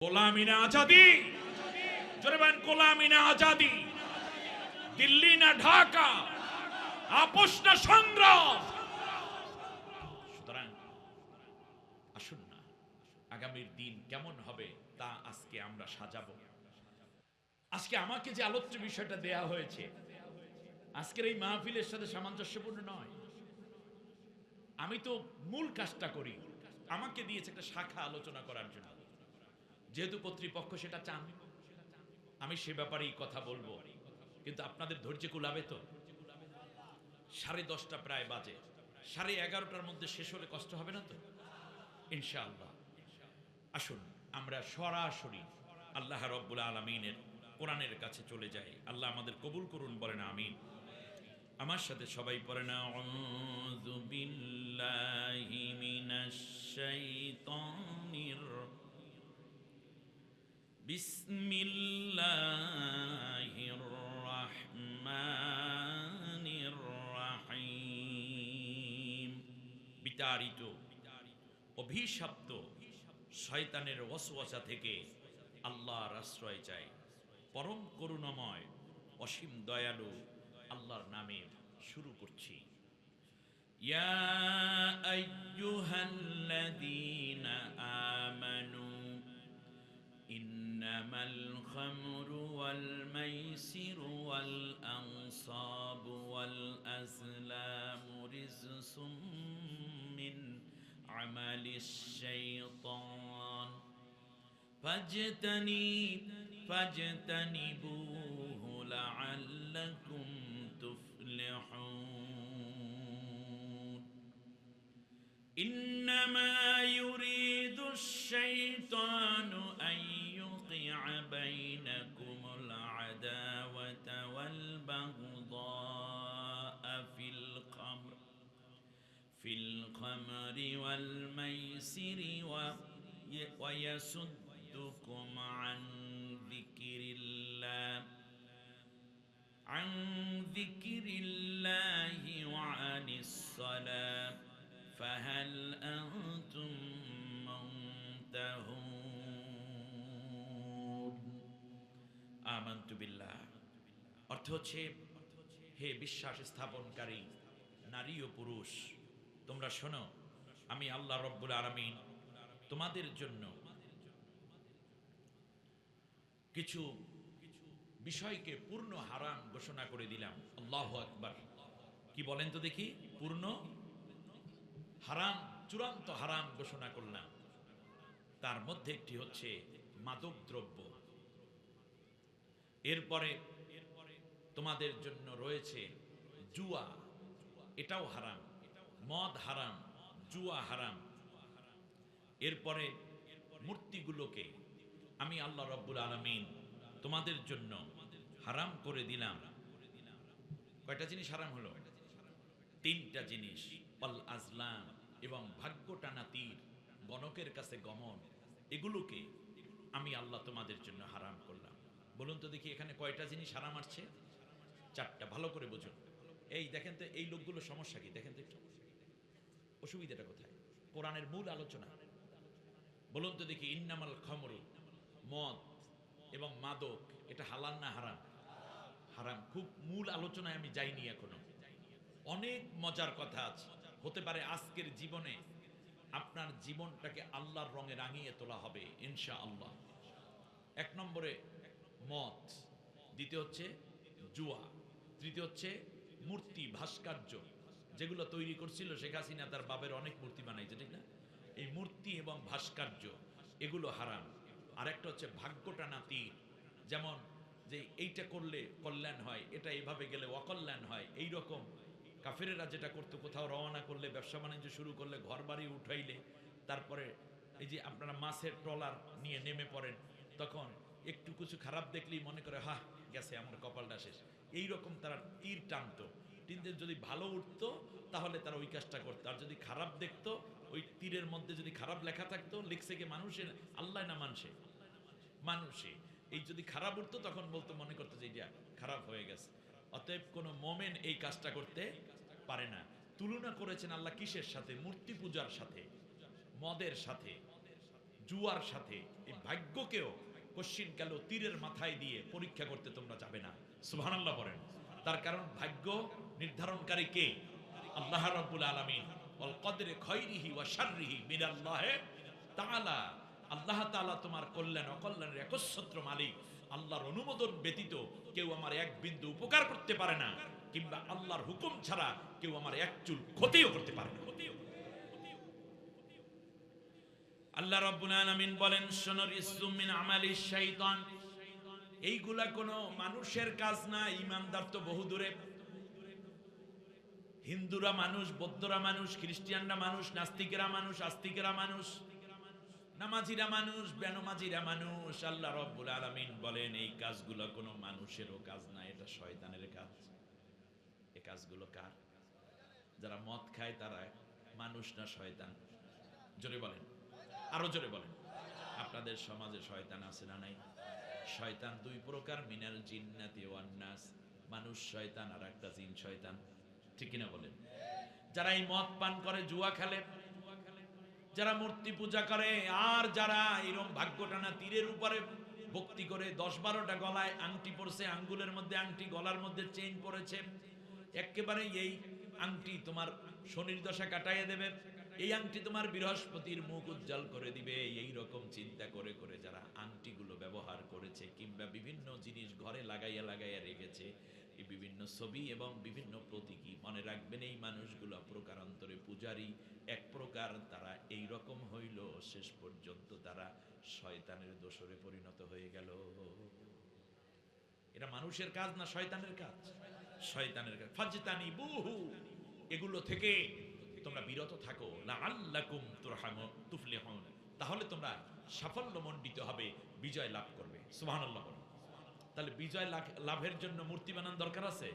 গোলামি না আজাদি, জোরে বলেন গোলামি না আজাদি, দিল্লি না ঢাকা, আপোষ না সংগ্রাম। সুতরাং আসুন না, আগামীর দিন কেমন হবে তা আজকে আমরা সাজাবো। আজকে আমাকে যে আলোচ্য বিষয়টা দেয়া হয়েছে আজকের এই মাহফিলের সাথে সামঞ্জস্যপূর্ণ নয়। আমি তো মূল কাজটা করি, আমাকে দিয়েছে একটা শাখা আলোচনা করার জন্য। যেহেতু কর্তৃপক্ষ সেটা চান, আমি সে ব্যাপারেই কথা বলবো, কিন্তু আপনাদের ধৈর্য কুলাবে তো? 10:30 প্রায় বাজে, 11:30টার মধ্যে শেষ হলে কষ্ট হবে না তো? ইনশাআল্লাহ আসুন আমরা সরাসরি আল্লাহ রাব্বুল আলামিনের কোরআনের কাছে চলে যাই। আল্লাহ আমাদের কবুল করুন, বলেন আমিন। আমার সাথে সবাই পড়েন আউযু বিল্লাহি মিনাশ শাইতানির বিসমিল্লাহির রাহমানির রাহিম। বিতাড়িত অভিশপ্ত শয়তানের ওয়াসওয়াসা থেকে আল্লাহর আশ্রয় চাই। পরম করুণাময় অসীম দয়ালু আল্লাহর নামে শুরু করছি। ইয়া আইয়ুহাল্লাযীনা আমানু ইন্নামাল খামরু ওয়াল মাইসিরু ওয়াল আনসাবু ওয়াল আজলামু রিজসুম মিন আমালিশ শাইতান ফাজতানিবুহু লাআল্লাকুম তুফলিহুন। ইন্নামা ইউরিদুশ শাইতানু আন ইউকিআ বাইনাকুমুল আদাওয়াতা ওয়াল বাগদাআ ফিল খামরি ওয়াল মাইসিরি ওয়া ইয়াসুদ্দুকুম আন যিকিরিল্লাহি ওয়া আনিস সালাহ ফাহাল আনতুম মুনতাহুন। আমানতু বিল্লাহ অর্থ হচ্ছে, হে বিশ্বাস স্থাপনকারী নারী ও পুরুষ, তোমরা শোনো, আমি আল্লাহ রব্বুল আলামিন তোমাদের জন্য কিছু বিষয়কে পূর্ণ হারাম ঘোষণা করে দিলাম। আল্লাহু আকবার। কি বলেন তো দেখি? পূর্ণ হারাম, চূড়ান্ত হারাম ঘোষণা করলাম। তার মধ্যে একটি হচ্ছে মাদক দ্রব্য। এরপরে তোমাদের জন্য রয়েছে জুয়া, এটাও হারাম। মদ হারাম, জুয়া হারাম। এরপরে মূর্তিগুলোকে আমি আল্লাহ রাব্বুল আলামিন তোমাদের জন্য হারাম করে দিলাম। কয়টা জিনিস হারাম হলো? 3টা জিনিস। অল আজলাম, এবং ভাগ্য টানা তীর, গণকের কাছে গমন, এগুলোকে আমি আল্লাহ তোমাদের জন্য হারাম করলাম। বলুন তো দেখি এখানে কয়টা জিনিস হারাম আসছে? 4টা। ভালো করে বুঝুন। এই দেখেন তো এই লোকগুলোর সমস্যা কি, দেখেন তো একটু অসুবিধাটা কোথায়? কোরআনের মূল আলোচনা। বলুন তো দেখি, ইন্নামাল খামরু, মদ এবং মাদক, এটা হালাল না হারাম? হারাম। খুব মূল আলোচনায় আমি যাইনি এখনো। অনেক মজার কথা আছে। হতে পারে আজকের জীবনে আপনার জীবনটাকে আল্লাহর রঙে রাঙিয়ে তোলা হবে ইনশাআল্লাহ। 1 নম্বরে মদ, দ্বিতীয় হচ্ছে জুয়া, তৃতীয় হচ্ছে মূর্তি ভাস্কর্য, যেগুলো তৈরি করছিল শেখ হাসিনা, তার বাপের অনেক মূর্তি বানাইছে, ঠিক না? এই মূর্তি এবং ভাস্কর্য এগুলো হারাম। আরেকটা হচ্ছে ভাগ্য টানা তীর, যেমন যে এইটা করলে কল্যাণ হয়, এটা এভাবে গেলে অকল্যাণ হয়, এই রকম কাফেরেরা যেটা করতো, কোথাও রওনা করলে, ব্যবসা বাণিজ্য শুরু করলে, ঘর বাড়ি উঠাইলে, তারপরে এই যে আপনারা মাছের ট্রলার নিয়ে নেমে পড়েন, তখন একটু কিছু খারাপ দেখলেই মনে করে হা গেছে, আমার কপালটা শেষ, এই রকম তারা তীর টানতো। তীর যদি ভালো উঠতো তাহলে তারা ওই কাজটা করতো, আর যদি খারাপ দেখতো, ওই তীরের মধ্যে যদি খারাপ লেখা থাকতো, লিখছে কি মানুষের, আল্লাহ না মানুষে? মানুষে। এই যদি খারাপ উঠতো তখন বলতো, মনে করতো যে এটা খারাপ হয়ে গেছে। অতএব কোন মোমেন এই কাজটা করতে পারে না। তুলনা করেছেন আল্লাহ কিসের সাথে? মূর্তি পূজার সাথে, মদের সাথে, জুয়ার সাথে এই ভাগ্যকেও কশ্চিনকালেও তীরের মাথায় দিয়ে পরীক্ষা করতে তোমরা যাবে না। সুবহানাল্লাহ বলেন। তার কারণ ভাগ্য নির্ধারণকারী কে? আল্লাহ রাব্বুল আলামিন। ওয়াল কদরে খায়রিহি ওয়া শাররিহি মিনাল্লাহ তাআলা। আল্লাহ তাআলা তোমার কল্যাণ অকল্যাণের একচ্ছত্র মালিক। আল্লাহর অনুমোদন ব্যতীত কেউ আমার এক বিন্দু উপকার করতে পারে না, কিংবা আল্লাহর হুকুম ছাড়া কেউ আমার এক চুল ক্ষতিও করতে পারে না। আল্লাহ রাব্বুল আলামিন বলেন, শোনো, রিজসুম মিন আমালিশ শাইতান, এইগুলা কোনো মানুষের কাজ না। ইমানদার তো বহু দূরে। হিন্দুরা মানুষ, বৌদ্ধরা মানুষ, খ্রিস্টানরা মানুষ, নাস্তিকেরা মানুষ, আস্তিকেরা মানুষ, নামাজিরা মানুষ, বেনমাজিরা মানুষ। আল্লাহ রাব্বুল আলামিন বলেন, এই কাজগুলো কোনো মানুষেরও কাজ না, এটা শয়তানের কাজ। এই কাজগুলো কার? যারা মদ খায় তারা মানুষ না শয়তান? জোরে বলেন, আরো জোরে বলেন। আপনাদের সমাজে শয়তান আছে না নাই? শয়তান দুই প্রকার, মিনাল জিন্নাতি ওয়ান নাস। মানুষ শয়তান আর একটা জিন শয়তান, ঠিক কিনা বলেন? যারা এই মদ পান করে, জুয়া খেলে, যারা মূর্তি পূজা করে, আর যারা এরকম ভাগ্য টানা তীরের উপরে ভক্তি করে 10-12টা গলায় আংটি পড়ছে, আঙ্গুলের মধ্যে আংটি, গলার মধ্যে চেইন পড়েছে, একেবারে এই আংটি তোমার শনির দশা কাটাইয়া দেবে, এই আংটি তোমার বৃহস্পতির মুখ উজ্জ্বল করে দিবে, এই রকম চিন্তা করে করে যারা আংটিগুলো ব্যবহার করেছে, কিংবা বিভিন্ন জিনিস ঘরে লাগাইয়া লাগাইয়া রেখেছে, এই বিভিন্ন ছবি এবং বিভিন্ন প্রতীকী, মনে রাখবেন এই মানুষগুলো প্রকারান্তরে পূজারী। এক প্রকার তারা এই রকম হইল, শেষ পর্যন্ত তারা শয়তানের দোসরে পরিণত হয়ে গেল। এটা মানুষের কাজ না শয়তানের কাজ? শয়তানের কাজ। ফাজতানিবুহু, এগুলো থেকে তোমরা বিরত থাকো। লাআল্লাকুম তুফলিহুন, তাহলে তোমরা সাফল্যমণ্ডিত হবে, বিজয় লাভ করবে। সুবহানাল্লাহ। তাহলে বিজয় লাভের জন্য মূর্তি বানান দরকার আছে?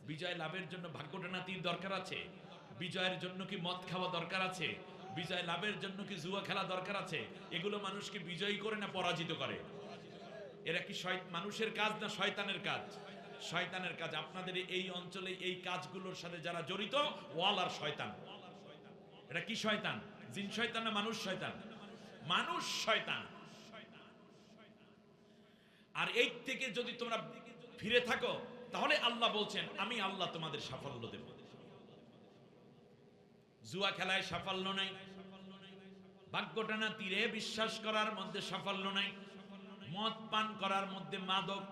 বিজয় লাভের জন্য ভাগ্যটানা তীর দরকার আছে? বিজয়ের জন্য কি মদ খাওয়া দরকার আছে? বিজয় লাভের জন্য কি জুয়া খেলা দরকার আছে? এগুলো মানুষকে বিজয়ী করে না পরাজিত করে? এরা কি মানুষের কাজ না শয়তানের কাজ? শয়তানের কাজ। আপনাদের এই অঞ্চলে এই কাজগুলোর সাথে যারা জড়িত, ওয়াল আর শয়তান। এটা কি শয়তান? জিন শয়তান না মানুষ শয়তান? মানুষ শয়তান। আর এই থেকে যদি তোমরা ফিরে থাকো, তাহলে আল্লাহ বলছেন, আমি আল্লাহ তোমাদের সাফল্য দেব। জুয়া খেলায় সাফল্য নাই, ভাগ্যটানা তীরে বিশ্বাস করার মধ্যে সাফল্য নাই, মদ পান করার মধ্যে, মাদক,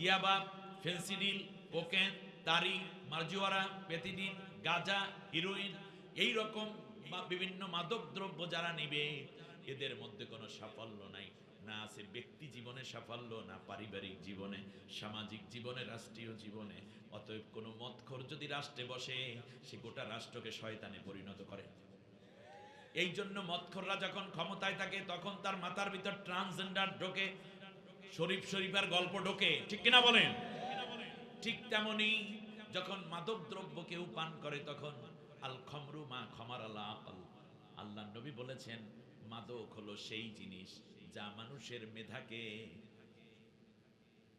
ইয়াবা, ফেন্সিডিল, কোকেন, তারি, মারজুয়ারা, পেথিডিন, গাঁজা, হিরোইন, এই রকম বিভিন্ন মাদক দ্রব্য যারা নিবে, এদের মধ্যে কোনো সাফল্য নাই। না আছে ব্যক্তি জীবনে সাফল্য, না পারিবারিক জীবনে, সামাজিক জীবনে, রাষ্ট্রীয় জীবনে। অতএব কোনো মদখোর যদি রাষ্ট্রে বসে, সে গোটা রাষ্ট্রকে শয়তানে পরিণত করে। এই জন্য মদখোররা যখন ক্ষমতায় থাকে, তখন তার মাথার ভিতর ট্রান্সজেন্ডার ঢোকে, শরীফার গল্প ঢোকে, ঠিক কিনা বলেন? ঠিক তেমনি যখন মাদক দ্রব্য কেউ পান করে, তখন আল খমরু মা খমার আল্লাহ আকল। আল্লাহ নবী বলেছেন, মাদক হলো সেই জিনিস যা মানুষের মেধাকে,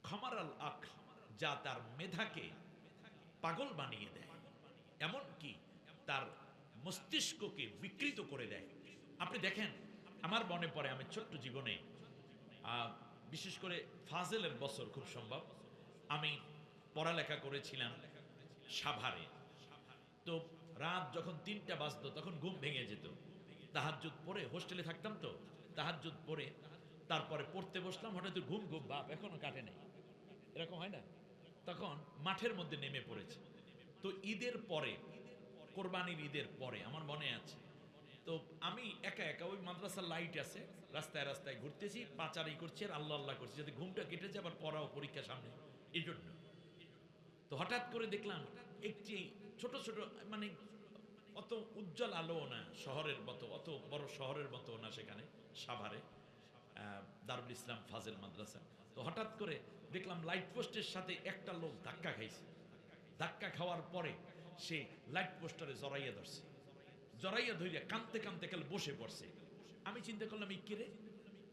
খমার আল আক, যা তার মেধাকে পাগল বানিয়ে দেয়, এমনকি তার মস্তিষ্ককে বিকৃত করে দেয়। আপনি দেখেন, আমার মনে পড়ে, আমি ছোট্ট জীবনে, বিশেষ করে ফাজেলের বছর খুব সম্ভব, আমি পড়ালেখা করেছিলাম সাভারে। তো রাত যখন 3টা বাজতো, তখন ঘুম ভেঙে যেত। তাহাজ্জুদ পড়ে, হোস্টেলে থাকতাম তো, তাহাজ্জুদ পড়ে তারপরে পড়তে বসলাম, হঠাৎ ঘুম বাপ এখনো কাটে নাই, এরকম হয় না? তখন মাঠের মধ্যে নেমে পড়েছে। তো ঈদের পরে, কোরবানির ঈদের পরে আমার মনে আছে, তো আমি একা একা, ওই মাদ্রাসার লাইট আছে, রাস্তায় রাস্তায় ঘুরতেছি, পাচারি করছি আর আল্লাহ আল্লাহ করছি, যাতে ঘুমটা কেটে যায়, আবার পড়াও পরীক্ষা সামনে, এই জন্য। তো হঠাৎ করে দেখলাম একটি ছোট ছোট, মানে অত উজ্জ্বল আলো না, শহরের মতো, অত বড় শহরের মতো না, সেখানে সাভারে দারুল ইসলাম ফাজেল মাদ্রাসা। তো হঠাৎ করে দেখলাম লাইট পোস্টের সাথে একটা লোক ধাক্কা খাইছে। ধাক্কা খাওয়ার পরে সে লাইট পোস্টারে জড়াইয়া ধরছে, জড়াইয়া ধরিয়া কাঁদতে কাঁদতে কাল বসে পড়ছে। আমি চিন্তা করলাম, এই কিরে,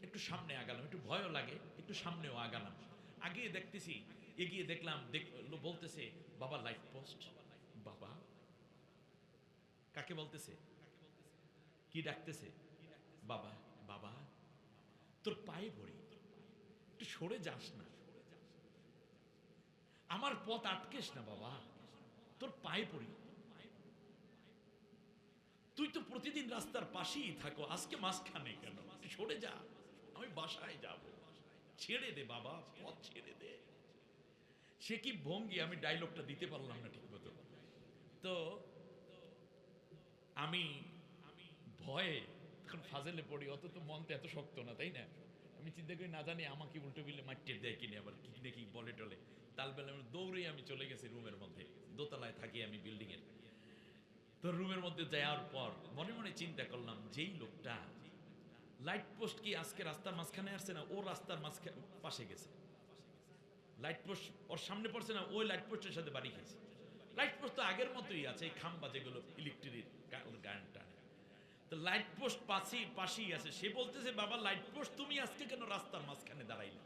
একটু সামনে আগালাম, একটু ভয়ও লাগে, একটু সামনেও আগালাম। আগিয়ে দেখতেছি, এগিয়ে দেখলাম, বলতেছে, বাবা লাইট পোস্ট। বাবা কাকে বলতেছে? কি ডাকতেছে? বাবা। বাবা তোর পায়ে পড়ি, একটু সরে যাস না, আমার পথ আটকেস না বাবা, তোর পায়ে পড়ি। তুই তো প্রতিদিন রাস্তার পাশেই থাকো, আজকে মাঝখানে কেন? সরে যা, আমি বাসায় যাব, ছেড়ে দে বাবা, পথ ছেড়ে দে। সে কি ভঙ্গি, আমি ডায়লগটা দিতে পারলাম না ঠিক মতো। তো আমি ভয়ে তখন ফাজেলে পড়ি, অত তো মন তো এত শক্ত না, তাই না? আমি চিন্তা করি না জানি আমাকে উল্টো বিলে মারতে দেয় কিনে, আবার কি দেখি বলে টলে। তালবেলা দৌড়ে আমি চলে গেছি রুমের মধ্যে, দোতলায় থাকি আমি বিল্ডিং এর। তো রুমের মধ্যে যাওয়ার পর মনে মনে চিন্তা করলাম, যেই লোকটা লাইট পোস্ট কি আজকে রাস্তার মাঝখানে আসছে না, ও রাস্তার মাঝখানে পাশে গেছে, লাইট পোস্ট ওর সামনে পড়ছে না, ওই লাইট পোস্টের সাথে বাড়ি খেয়েছে। লাইট পোস্ট তো আগের মতোই আছে, এই খাম্বা যেগুলো ইলেকট্রিক গানটা, তো লাইট পোস্ট পাশেই আছে। সে বলতেছে, বাবা লাইট পোস্ট তুমি আজকে কেন রাস্তার মাঝখানে দাঁড়াইলে?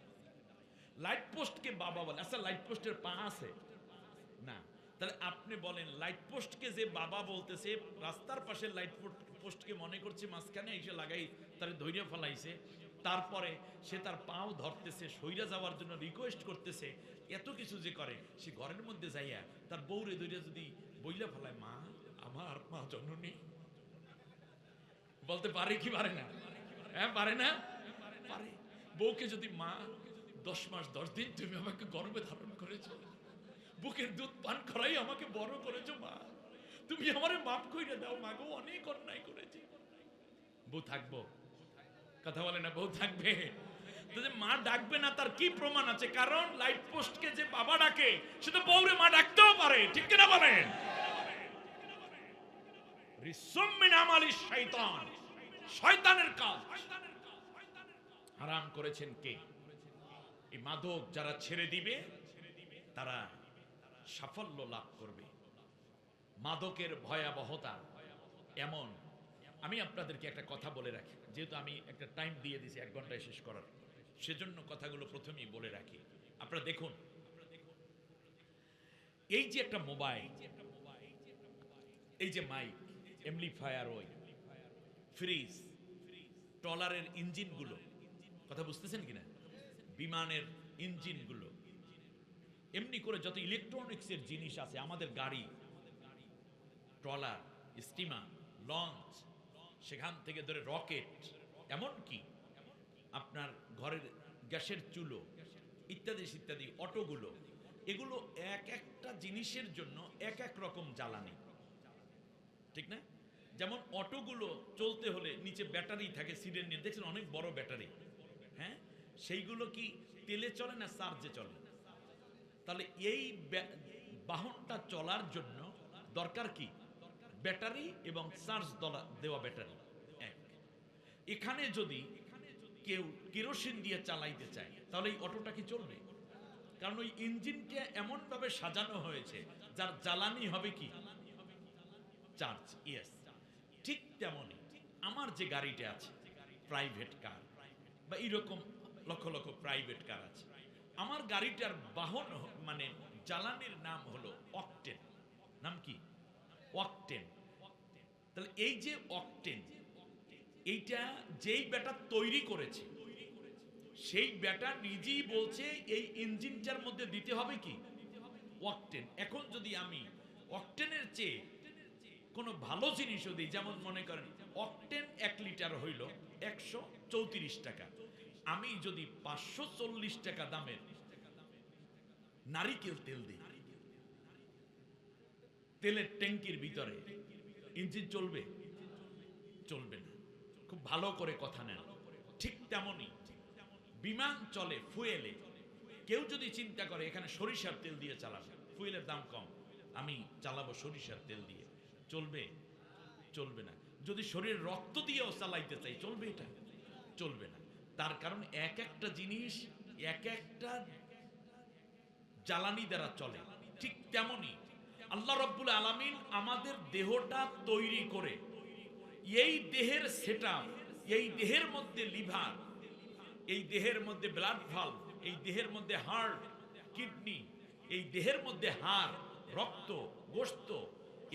লাইট পোস্টকে বাবা বলে? আচ্ছা লাইট পোস্টের পা আছে না? তাহলে আপনি বলেন, লাইট পোস্টকে যে বাবা বলতেছে, রাস্তার পাশে লাইট পোস্টকে মনে করছে মাঝখানে এসে লাগাই তার ধৈর্য ফেলাইছে, তারপরে সে তার পাও ধরতেছে, সইরা যাওয়ার জন্য রিকোয়েস্ট করতেছে, এত কিছু যে করে। সে ঘরের মধ্যে যাইয়া তার বউরে ধৈর্য যদি বইলা ফেলায়, মা আমার মা জননী, বলতে পারে কি পারে না? হ্যাঁ পারে না? পারে। বউকে যদি, মা 10 মাস 10 দিন তুমি আমাকে গর্ভে ধারণ করেছো, বুকের দুধ পান করাই আমাকে বড় করেছো, মা তুমি আমারে মাফ কইরা দাও, মা গো অনেক অন্যায় করেছি। বউ থাকবো? কথা বলে না, বউ থাকবে? তো যে মা ডাকবে না তার কি প্রমাণ আছে? কারণ লাইট পোস্টকে যে বাবা ডাকে, সে তো বউরে মা ডাকতেও পারে, ঠিক কিনা বলেন? রিসুম মিন আমালিশ শাইতান, শয়তানের কাজ হারাম করেছেন কে? এই মাদক যারা ছেড়ে দিবে তারা সাফল্য লাভ করবে। মাদকের ভয়াবহতা এমন, আমি আপনাদেরকে একটা কথা বলে রাখি, যেহেতু আমি একটা টাইম দিয়ে দিয়েছি 1 ঘন্টায় শেষ করার, সেজন্য কথাগুলো প্রথমেই বলে রাখি। আপনারা দেখুন, এই যে একটা মোবাইল, এই যে মাইক, এমপ্লিফায়ার, ওই ফ্রিজ, ট্রলারের ইঞ্জিনগুলো, কথা বুঝতেছেন কিনা? বিমানের ইঞ্জিনগুলো, এমনি করে যত ইলেকট্রনিক্সের জিনিস আছে, আমাদের গাড়ি, ট্রলার, স্টিমার, লঞ্চ, সেখান থেকে ধরে রকেট, এমনকি আপনার ঘরের গ্যাসের চুলো ইত্যাদি ইত্যাদি, অটোগুলো, এগুলো এক একটা জিনিসের জন্য এক এক রকম জ্বালানি, ঠিক না? যেমন অটোগুলো চলতে হলে নিচে ব্যাটারি থাকে, সিডের নিয়ে দেখছেন অনেক বড় ব্যাটারি, হ্যাঁ, সেইগুলো কি তেলে চলে না চার্জে চলে? তাহলে এই বাহনটা চলার জন্য দরকার কি? ব্যাটারি এবং চার্জ দেওয়া ব্যাটারি। এখানে যদি কেউ কেরোসিন দিয়ে চালাইতে চায়, তাহলে এই অটোটা কি চলবে? কারণ ওই ইঞ্জিনটা এমন ভাবে সাজানো হয়েছে যার জ্বালানি হবে কি? চার্জ। ইয়েস, ঠিক তেমনই আমার যে গাড়িটা আছে, প্রাইভেট কার বা এরকম লক্ষ লক্ষ প্রাইভেট কার আছে, আমার গাড়িটার বাহন মানে জ্বালানির নাম হলো অকটেন। নাম কি? অকটেন। তাহলে এই যে অকটেন, এইটা যেই ব্যাটা তৈরি করেছে, সেই ব্যাটা নিজেই বলছে এই ইঞ্জিনটার মধ্যে দিতে হবে কি? অকটেন। এখন যদি আমি অকটেনের চেয়ে কোনো ভালো জিনিসও দিই, যেমন মনে করেন অকটেন 1 লিটার হইল 134 টাকা, আমি যদি 540 টাকা দামের নারিকেল তেল দিই তেলের ট্যাঙ্কির ভিতরে, ইঞ্জিন চলবে? চলবে না। খুব ভালো করে কথা নেন। ঠিক তেমনি বিমান চলে ফুয়েলে। কেউ যদি চিন্তা করে এখানে সরিষার তেল দিয়ে চালাবো, ফুয়েলের দাম কম, আমি চালাবো সরিষার তেল দিয়ে, চলবে? চলবে না। যদি শরীরের রক্ত দিয়েও চালাইতে চাই, চলবে? এটা চলবে না। তার কারণ এক একটা জিনিস এক একটা জ্বালানি দ্বারা চলে। ঠিক তেমনি আল্লাহ রাব্বুল আলামিন আমাদের দেহটা তৈরি করে, এই দেহের সেটআপ, এই দেহের মধ্যে লিভার, এই দেহের মধ্যে ব্লাড ভালভ, এই দেহের মধ্যে হার্ট, কিডনি, এই দেহের মধ্যে হাড়, রক্ত, গোশত,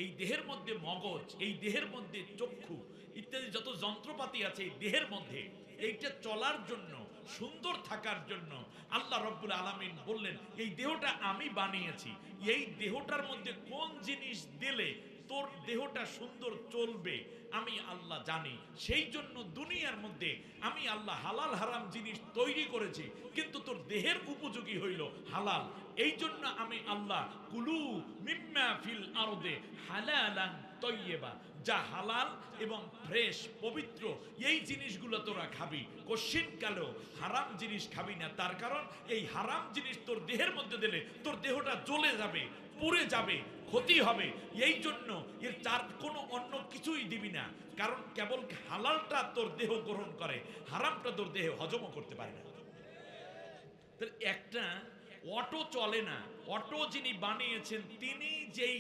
এই দেহের মধ্যে মগজ, এই দেহের মধ্যে চক্ষু ইত্যাদি যত যন্ত্রপাতি আছে এই দেহের মধ্যে, এইটা চলার জন্য, সুন্দর থাকার জন্য আল্লাহ রব্বুল আলামিন বললেন এই দেহটা আমি বানিয়েছি, এই দেহটার মধ্যে কোন জিনিস দিলে তোর দেহটা সুন্দর চলবে আমি আল্লাহ জানি। সেই জন্য দুনিয়ার মধ্যে আমি আল্লাহ হালাল হারাম জিনিস তৈরি করেছি, কিন্তু তোর দেহের উপযোগী হইল হালাল। এই জন্য আমি আল্লাহ কুলু মিম্মা ফিল আরদে হালালান তয়্যিবা, যা হালাল এবং ফ্রেশ পবিত্র এই জিনিসগুলো তোরা খাবি, কোশ্চিন কালেও হারাম জিনিস খাবি না। তার কারণ এই হারাম জিনিস তোর দেহের মধ্যে দিলে তোর দেহটা জ্বলে যাবে, পুড়ে যাবে, ক্ষতি হবে। এই জন্য এর চার কোনো অন্য কিছুই দিবি না, কারণ কেবল হালালটা তোর দেহ গ্রহণ করে, হারামটা তোর দেহে হজমও করতে পারে না। একটা অটো চলে না, অটো যিনি বানিয়েছেন তিনি যেই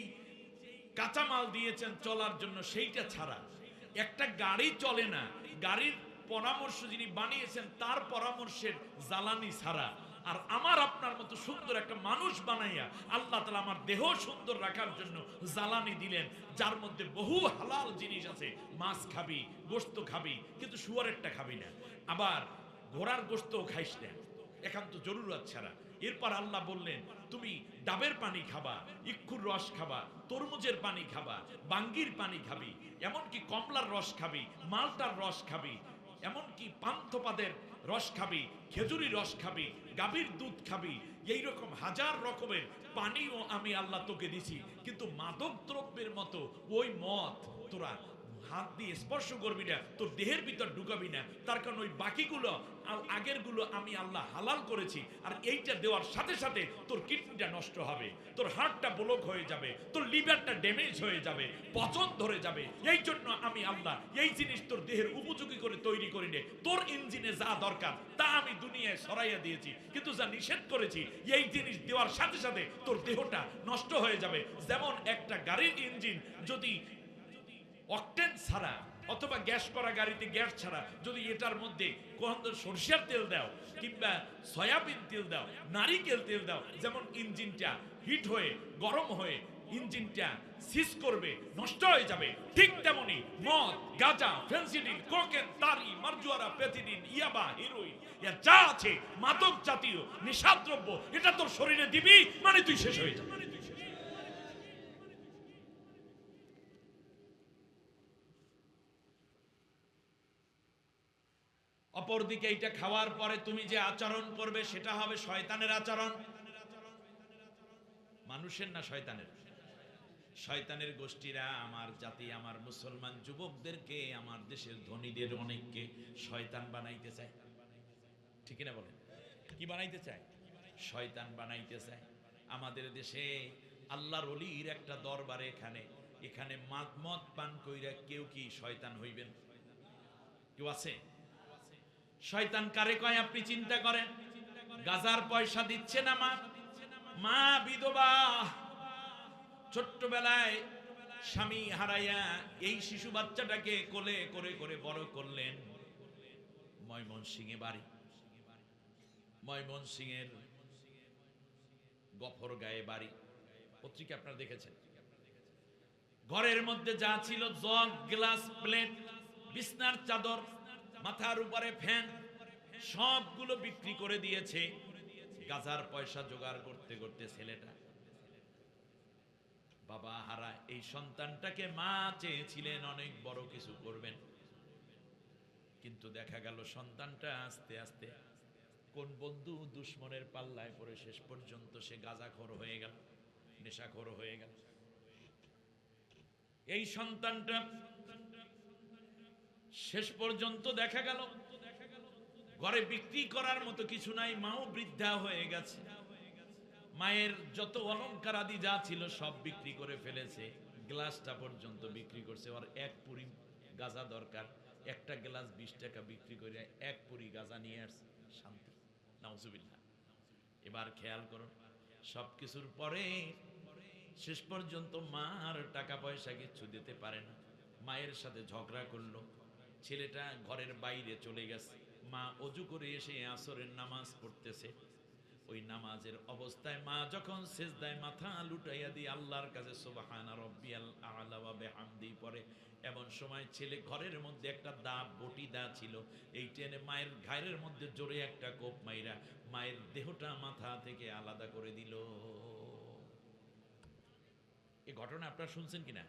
কাঁচামাল দিয়েছেন চলার জন্য সেইটা ছাড়া একটা গাড়ি চলে না, গাড়ির পরামর্শ যিনি বানিয়েছেন তার পরামর্শের জ্বালানি ছাড়া। আর আমার আপনার মতো সুন্দর একটা মানুষ বানাইয়া আল্লাহ তাআলা আমার দেহ সুন্দর রাখার জন্য জ্বালানি দিলেন, যার মধ্যে বহু হালাল জিনিস আছে। মাছ খাবি, গোশত খাবি, কিন্তু শুয়ারেরটা খাবি না। আবার ঘোড়ার গোশতও খাইস না একান্ত জরুরত ছাড়া। এরপর আল্লাহ বললেন তুমি ডাবের পানি খাবা, ইক্ষুর রস খাবা, তরমুজের পানি খাবা, বাঙ্গির পানি খাবি, এমনকি কমলার রস খাবি, মালটার রস খাবি, এমনকি পান্থপাদের রস খাবি, খেজুরি রস খাবি, গাভীর দুধ খাবি। এইরকম হাজার রকমের পানিও আমি আল্লাহ তোকে দিছি, কিন্তু মাদক দ্রব্যের মতো ওই মদ তোরা হাত দিয়ে স্পর্শ করবি না, তোর দেহের ভিতর ঢুকাবি না। তার কারণ ওই বাকিগুলো আগের গুলো আমি আল্লাহ হালাল করেছি, আর এইটা দেওয়ার সাথে সাথে তোর কিডনিটা নষ্ট হবে, তোর হার্টটা ব্লক হয়ে যাবে, তোর লিভারটা ড্যামেজ হয়ে যাবে, পচন ধরে যাবে। এই জন্য আমি আল্লাহ এই জিনিস তোর দেহের উপযোগী করে তৈরি করি নে। তোর ইঞ্জিনে যা দরকার তা আমি দুনিয়ায় সরাইয়া দিয়েছি, কিন্তু যা নিষেধ করেছি এই জিনিস দেওয়ার সাথে সাথে তোর দেহটা নষ্ট হয়ে যাবে। যেমন একটা গাড়ির ইঞ্জিন যদি অকটেন ছাড়া অথবা গ্যাস করা গাড়িতে গ্যাস ছাড়া যদি এটার মধ্যে সরষের তেল দাও কিংবা সয়াবিন তেল দাও, নারিকেল তেল দাও, যেমন ইঞ্জিনটা হিট হয়ে গরম হয়ে ইঞ্জিনটা সিজ করবে, নষ্ট হয়ে যাবে, ঠিক তেমনি মদ, গাঁজা, ফেন্সিডিল, কোকেন, তারি, মারজুয়ারা, পেথিডিন, ইয়াবা, হিরোইন, যা আছে মাদক জাতীয় নেশাদ্রব্য, এটা তোর শরীরে দিবি মানে তুই শেষ হয়ে যাবে। অপরদিকে এইটা খাওয়ার পরে তুমি যে আচরণ করবে সেটা হবে শয়তানের আচরণ, মানুষের না শয়তানের। শয়তানের গোষ্ঠীরা আমার জাতি, আমার মুসলমান যুবকদেরকে, আমার দেশের ধনীদের অনেককে শয়তান বানাইতে চায়। ঠিক না বলেন? কি বানাইতে চায়? শয়তান বানাইতে চায়। আমাদের দেশে আল্লাহর ওলির একটা দরবারে এখানে মদ পান কইরা কেউ কি শয়তান হইবেন? কেউ আছে? শয়তান কারে কয় আপনি চিন্তা করেন। গাজার পয়সা দিচ্ছে না মা বিধবা, ছোট্টবেলায় স্বামী হারাইয়া এই শিশু বাচ্চাটাকে কোলে করে করে বড় করলেন। ময়মনসিংহে বাড়ি, ময়মনসিংহের গফরগাঁয়ে বাড়ি। পত্রিকা আপনারা দেখেছেন। ঘরের মধ্যে যা ছিল জগ, গ্লাস, প্লেট, বিছনার চাদর, মাথার উপরে ফ্যান, সবগুলো বিক্রি করে দিয়েছে গাজার পয়সা জোগাড় করতে করতে। ছেলেটা বাবা হারা এই সন্তানটাকে মা চেয়েছিলেন অনেক বড় কিছু করবেন, কিন্তু দেখা গেল সন্তানটা আস্তে আস্তে কোন বন্ধু দুশ্মনের পাল্লায় পড়ে শেষ পর্যন্ত সে গাঁজাখোর হয়ে গেল, নেশাখোর হয়ে গেল। এই সন্তানটা শেষ পর্যন্ত দেখা গেল ঘরে বিক্রি করার মতো কিছু নাই, মাও বৃদ্ধা হয়ে গেছে। মায়ের যত অলংকার আদি যা ছিল সব বিক্রি করে ফেলেছে, গ্লাসটা পর্যন্ত বিক্রি করছে। আর এক পুরি গাঁজা দরকার, একটা গ্লাস 20 টাকা বিক্রি করে এক পুরি গাঁজা নিয়ে আসছে। শান্তি, নাউজুবিল্লাহ। এবার খেয়াল করুন, সবকিছুর পরে শেষ পর্যন্ত মা আর টাকা পয়সা কিছু দিতে পারে না। মায়ের সাথে ঝগড়া করলো, ছেলেটা ঘরের বাইরে চলে গেছে। মা অজু করে এসে আসরের নামাজ পড়তেছে, ওই নামাজের অবস্থায় মা যখন সিজদায় মাথা লুটাইয়া দিয়ে আল্লাহর কাছে সুবহানা রাব্বিয়াল আ'লা ওয়া বিহামদি পড়ে, এমন সময় ছেলে ঘরের মধ্যে একটা দা বটি দা ছিল, এই টেনে মায়ের ঘাড়ের মধ্যে জোরে একটা কোপ মাইরা মায়ের দেহটা মাথা থেকে আলাদা করে দিল। এই ঘটনা আপনারা শুনছেন কিনা?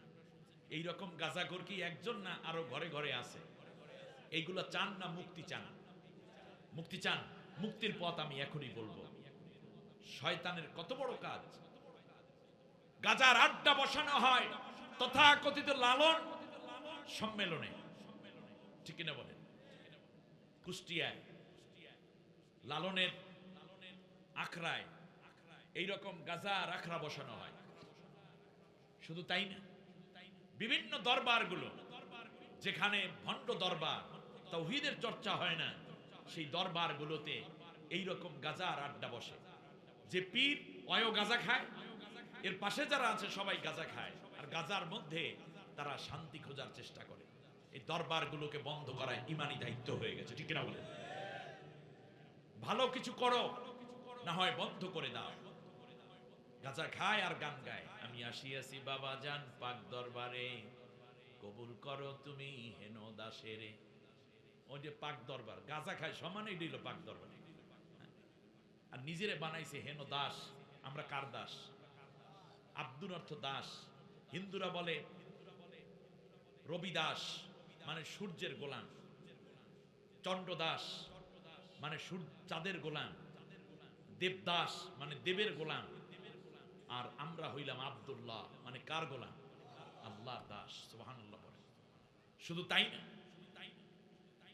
এইরকম গাজাখোর কি একজন না আরো ঘরে ঘরে আছে? এইগুলা চান না মুক্তি চান? মুক্তি চান? মুক্তির পথ আমি এখনই বলবো। শয়তানের কত বড় কাজ! গাজার আড্ডা বসানো হয় তথাকথিত লালন সম্মেলনে, ঠিক কিনা বলেন? কুষ্টিয়ায় লালনের আখড়ায় এইরকম গাজার আখড়া বসানো হয়। শুধু তাই না, বিভিন্ন দরবারগুলো যেখানে ভণ্ড দরবার, তাওহীদের চর্চা হয় না, সেই দরবারগুলোতে এইরকম গাজার আড্ডা বসে। যে পীর অয় গাজা খায়, এর পাশে যারা আছে সবাই গাজা খায়, আর গাজার মধ্যে তারা শান্তি খোঁজার চেষ্টা করে। এই দরবারগুলোকে বন্ধ করায় ইমানি দায়িত্ব হয়ে গেছে, ঠিক কিনা বলেন? ভালো কিছু করো, না হয় বন্ধ করে দাও। গাজা খায় আর গান গায়, আমি আসিয়াছি বাবা জান পাক দরবারে, কবুল করো তুমি হেন দাসেরে। ওই যে পাক দরবার, গাজা খায় সমানেই দিল পাক দরবার, আর নিজেরে বানাইছে হেন দাস। আমরা কার দাস? আব্দুর অর্থ দাস। হিন্দুরা বলে রবিদাস মানে সূর্যের গোলাম, চন্দ্রদাস মানে চাঁদের গোলাম, দেবদাস মানে দেবের গোলাম, আর আমরা হইলাম আব্দুল্লাহ মানে কার গোলাম? আল্লাহর দাস। সুবহানাল্লাহ বলে। শুধু তাই না,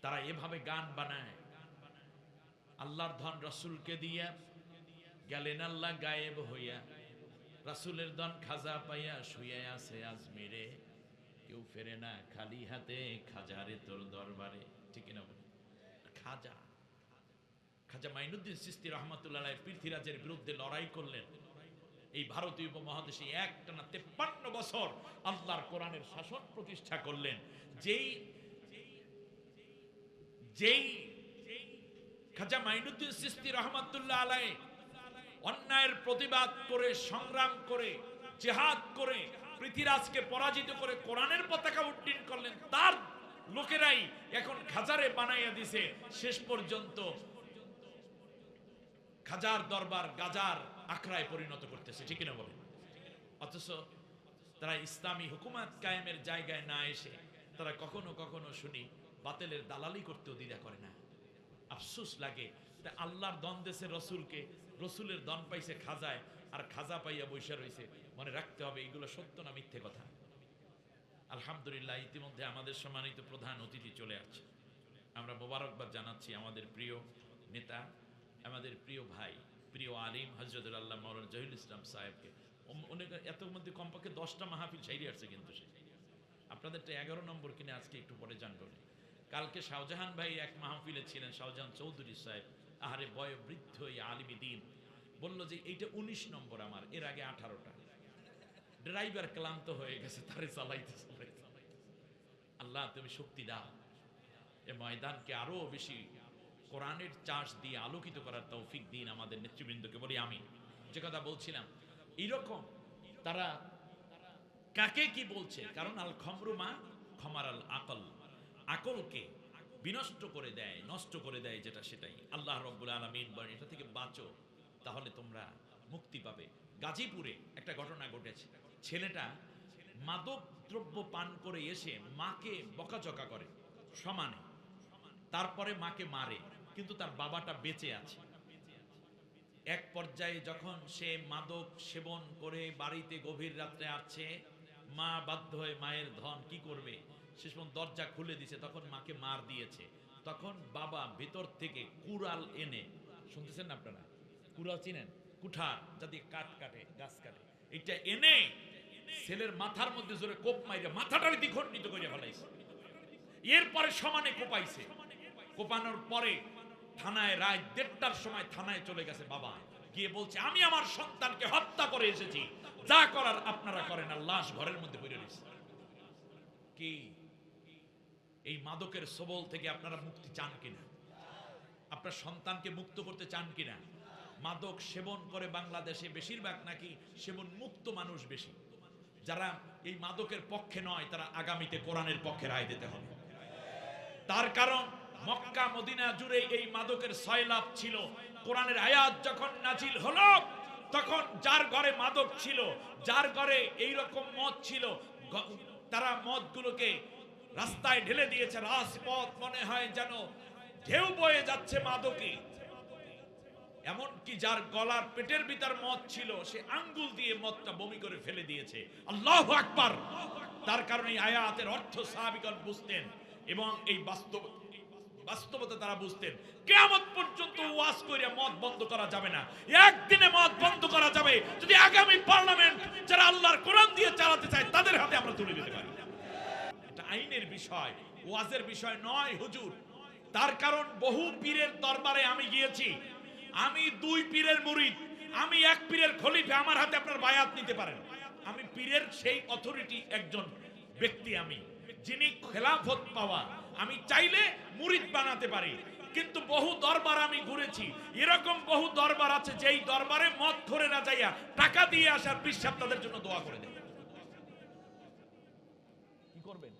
তারা এভাবে গান বানায়, আল্লাহর ধন রাসূলকে দিয়া গেলেন আল্লাহ গায়েব হইয়া, রাসূলের ধন খাজা পাইয়া শুয়ে আছে আজমিরে, কেউ ফেরে না খালি হাতে খাজারে তোর দরবারে, ঠিক না বলে? খাজা খাজা মাইনুদ্দিন চিশতি রাহমাতুল্লাহ আলাইহি পৃথ্বীরাজের বিরুদ্ধে লড়াই করলেন। এই ভারতীয় উপমহাদেশে একটানা 53 বছর আল্লাহর কোরআনের শাসন প্রতিষ্ঠা করলেন। যেই যেই খাজা মাইনুদ্দিন চিশতি রাহমাতুল্লাহ আলাইহি অন্যায়ের প্রতিবাদ করে, সংগ্রাম করে, জিহাদ করে পৃথ্বীরাজকে পরাজিত করে কোরআনের পতাকা উড্ডীন করলেন, তার লোকেরাই এখন খাজারে বানাইয়া দিছে। শেষ পর্যন্ত খাজার দরবার গাজার আখড়ায় পরিণত করতেছে, ঠিক না বলেন? অথচ তারা ইসলামী হুকুমত কায়েমের জায়গায় না এসে তারা কখনো কখনো শুনি বাতিলের দালালি করতেও দ্বিধা করে না। আফসোস লাগে, আল্লাহর দন দেশে রসুলকে, রসুলের দন পাইছে খাজায়, আর খাজা পাইয়া বৈশা রয়েছে। মনে রাখতে হবে এগুলো সত্য না মিথ্যে কথা। আলহামদুলিল্লাহ, ইতিমধ্যে আমাদের সম্মানিত প্রধান অতিথি চলে আসছে। আমরা মোবারকবাদ জানাচ্ছি আমাদের প্রিয় নেতা, আমাদের প্রিয় ভাই, প্রিয় আলিম হযরতুল আল্লাহ মাওলানা জহিরুল ইসলাম সাহেবকে। অনেক এত মধ্যে কমপক্ষে 10টা মাহফিল সাইরে আসছে, কিন্তু সে আপনাদেরটা 11 নম্বর কিনে আজকে একটু পরে জানবেন। কালকে শাহজাহান ভাই এক মাহফিলে ছিলেন, শাহজাহান চৌধুরী সাহেব, আহারে বয়োবৃদ্ধ এই আলিমী দ্বীন, বলল যে এইটা 19 নম্বর আমার, এর আগে 18টা। ড্রাইভার ক্লান্ত হয়ে গেছে, তারে চালাইতে চালাইতে। আল্লাহ তুমি শক্তি দাও, এ ময়দানকে আরো বেশি কোরআনের চাষ দিয়ে আলোকিত করার তৌফিক দিন আমাদের নেতৃবৃন্দকে, বলি আমি। যে কথা বলছিলাম, এইরকম তারা কাকে কি বলছে? কারণ আল খমরু মা খমার আল আকল, আকলকে বিনষ্ট করে দেয়, নষ্ট করে দেয় যেটা, সেটাই আল্লাহ রাব্বুল আলামিন বলেন এটা থেকে বাঁচো, তাহলে তোমরা মুক্তি পাবে। গাজীপুরে একটা ঘটনা ঘটেছে, ছেলেটা মাদক দ্রব্য পান করে এসে মাকে বকাঝকা করে সমানে, তারপরে মাকে মারে, কিন্তু তার বাবাটা বেঁচে আছে। এক পর্যায়ে যখন সে মাদক সেবন করে বাড়িতে গভীর রাত্রে আসছে, মা বাধ্য হয়ে মায়ের ধন কি করবে, শেষ পর্যন্ত দরজা খুলে দিছে, তখন মাকে মার দিয়েছে। তখন বাবা ভেতর থেকে কুড়াল এনে, শুনতেছেন না আপনারা? কুড়াল চিনেন? কুঠার, যাতে কাঠ কাটে, গাছ কাটে, এটা এনে ছেলের মাথার মধ্যে জোরে কোপ মাইরে মাথাটারে দ্বিখণ্ডিত করে ফেলাইছে। এরপরে সমানে কোপাইছে। কোপানোর পরে থানায় রাত 1:30টার সময় থানায় চলে গেছে বাবা, গিয়ে বলছে আমি আমার সন্তানকে হত্যা করে এসেছি, যা করার আপনারা করেন। আর লাশ ঘরের মধ্যে পড়ে রয়েছে। কি এই মাদকের সবল থেকে আপনারা মুক্তি চান কিনা? আপনার সন্তানকে মুক্ত করতে চান কিনা? মাদক সেবন করে বাংলাদেশে বেশিরভাগ নাকি সেবন মুক্ত মানুষ বেশি। যারা এই মাদকের পক্ষে নয় তারা আগামীতে কোরআনের পক্ষে রায় দিতে হবে। তার কারণ মক্কা মদিনা জুড়ে এই মাদকের সয়লাভ ছিল। কোরআনের আয়াত যখন নাজিল হলো তখন যার ঘরে মাদক ছিল, যার ঘরে এই রকম মদ ছিল, তারা মদগুলোকে রাস্তায় ঢেলে দিয়েছে। রাজপথ মনে হয় যেন ঢেউ বয়ে যাচ্ছে মাদকে। এমনকি যার গলার পেটের ভিতর মদ ছিল সে আঙ্গুল দিয়ে মদটা বমি করে ফেলে দিয়েছে। আল্লাহু আকবার। তার কারণে এই আয়াতের অর্থ সাহাবীগণ বুঝতেন এবং এই বাস্তবতা তারা বুঝতেন। কিয়ামত পর্যন্ত ওয়াজ করে মদ বন্ধ করা যাবে না। একদিনে মদ বন্ধ করা যাবে যদি আগামী পার্লামেন্ট যারা আল্লাহর কোরআন দিয়ে চালাতে চায় তাদের হাতে আমরা তুলে দিতে পারি। এটা আইনের বিষয়, ওয়াজের বিষয় নয় হুজুর। তার কারণ বহু পীরের দরবারে আমি গিয়েছি। আমি দুই পীরের মুরিদ, আমি এক পীরের খলিফা। আমার হাতে আপনার বায়াত নিতে পারেন। আমি পীরের সেই অথরিটি একজন ব্যক্তি, আমি যিনি খেলাফত পাওয়া। আমি চাইলে মুরিদ বানাতে পারি। কিন্তু বহু দরবার আমি ঘুরেছি, এরকম বহু দরবার আছে যেই দরবারে মদ ধরে না যাইয়া টাকা দিয়ে আসার বিশ্বাস তাদের জন্য দোয়া করে দেয়। কি করবেন?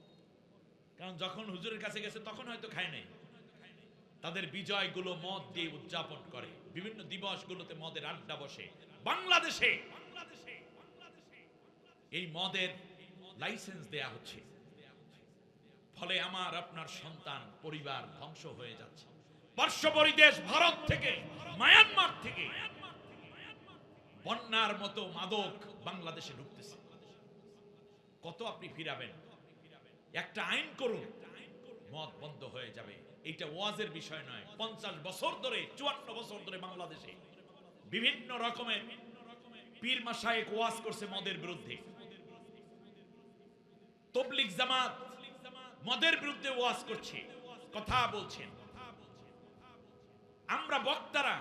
কারণ যখন হুজুরের কাছে গেছে তখন হয়তো খায় নাই। তাদের বিজয়গুলো মদ দিয়ে উদযাপন করে। বিভিন্ন দিবসগুলোতে মদের আড্ডা বসে। বাংলাদেশে এই মদের লাইসেন্স দেয়া হচ্ছে। ফলে আমার আপনার সন্তান পরিবার ধ্বংস হয়ে যাচ্ছে। পার্শ্ববর্তী দেশ ভারত থেকে, মায়ানমার থেকে বন্যার মতো মাদক বাংলাদেশে ঢুকতেছে। কত আপনি ফিরাবেন? একটা আইন করুন, মদ বন্ধ হয়ে যাবে। এটা ওয়াজের বিষয় নয়। 50 বছর ধরে, 54 বছর ধরে বাংলাদেশে বিভিন্ন রকমের পীর মাশায়েখ ওয়াজ করছে মদের বিরুদ্ধে। তাবলীগ জামাত মদের বিরুদ্ধে ওয়াজ করছে, কথা বলছেন। আমরা বক্তারা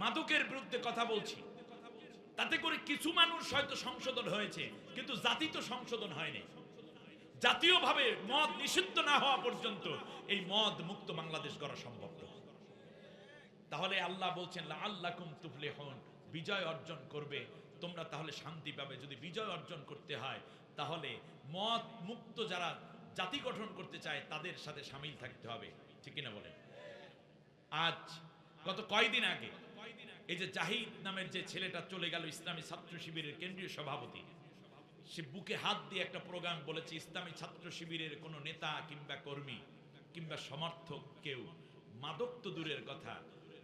মাদকের বিরুদ্ধে কথা বলছি। তাতে করে কিছু মানুষ হয়তো সংশোধন হয়েছে, কিন্তু জাতি তো সংশোধন হয়নি। জাতীয়ভাবে মদ নিষিদ্ধ না হওয়া পর্যন্ত এই মদ মুক্ত বাংলাদেশ গড়া সম্ভব নয়। তাহলে আল্লাহ বলছেন লাআল্লাকুম তুফলিহুন, বিজয় অর্জন করবে তোমরা, তাহলে শান্তি পাবে। যদি বিজয় অর্জন করতে হয় তাহলে মদ মুক্ত যারা জাতি গঠন করতে চায় তাদের সাথে শামিল থাকতে হবে। ঠিক কিনা বলেন? আজ গত কয়েকদিন আগে এই যে জাহিদ নামের যে ছেলেটা চলে গেল, ইসলামী ছাত্র শিবিরের কেন্দ্রীয় সভাপতি, সে বুকে হাত দিয়ে একটা প্রোগ্রাম বলেছে, ইসলামী ছাত্র শিবিরের কোনো নেতা কিংবা কর্মী কিংবা সমর্থক কেউ মাদক তো দূরের কথা,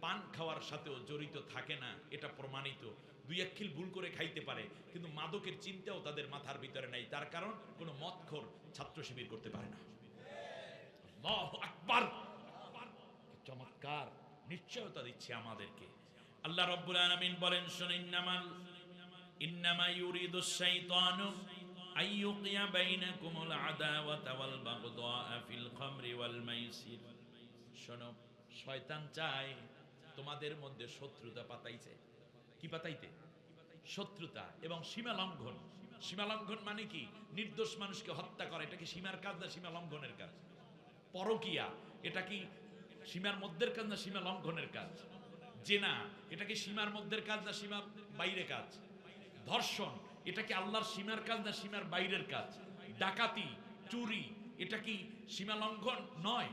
পান খাওয়ার সাথেও জড়িত থাকে না, এটা প্রমাণিত। দুই এক খিল ভুল করে খাইতে পারে, কিন্তু মাদকের চিন্তাও তাদের মাথার ভিতরে নাই। তার কারণ কোনো মদখোর ছাত্র শিবির করতে পারে না। আল্লাহু আকবার। চমৎকার নিশ্চয়তা দিচ্ছে আমাদেরকে আল্লাহ রাব্বুল আলামিন। বলেন শুনুন, ইন্নামা ইউরিদুশ শাইতানু আইয়ুকিয়া বাইনাকুমুল আদাওয়াতা ওয়াল বাগদাআ ফিল খামরি ওয়াল মাইসির। শোনো, শয়তান চায় তোমাদের মধ্যে শত্রুতা পাতাইছে। কি পাতাইতে? শত্রুতা এবং সীমা লঙ্ঘন। সীমা লঙ্ঘন মানে কি? নির্দোষ মানুষকে হত্যা করা। এটা কি সীমার কাজ না সীমা লঙ্ঘনের কাজ? পরকিয়া, এটা কি সীমার মধ্যের কাজ না সীমা লঙ্ঘনের কাজ? জেনা, এটা কি সীমার মধ্যের কাজ না সীমার বাইরে কাজ? ধর্ষণ, এটা কি আল্লাহর সীমার কাজ না সীমার বাইরের কাজ? ডাকাতি, চুরি, এটা কি সীমা লঙ্ঘন নয়?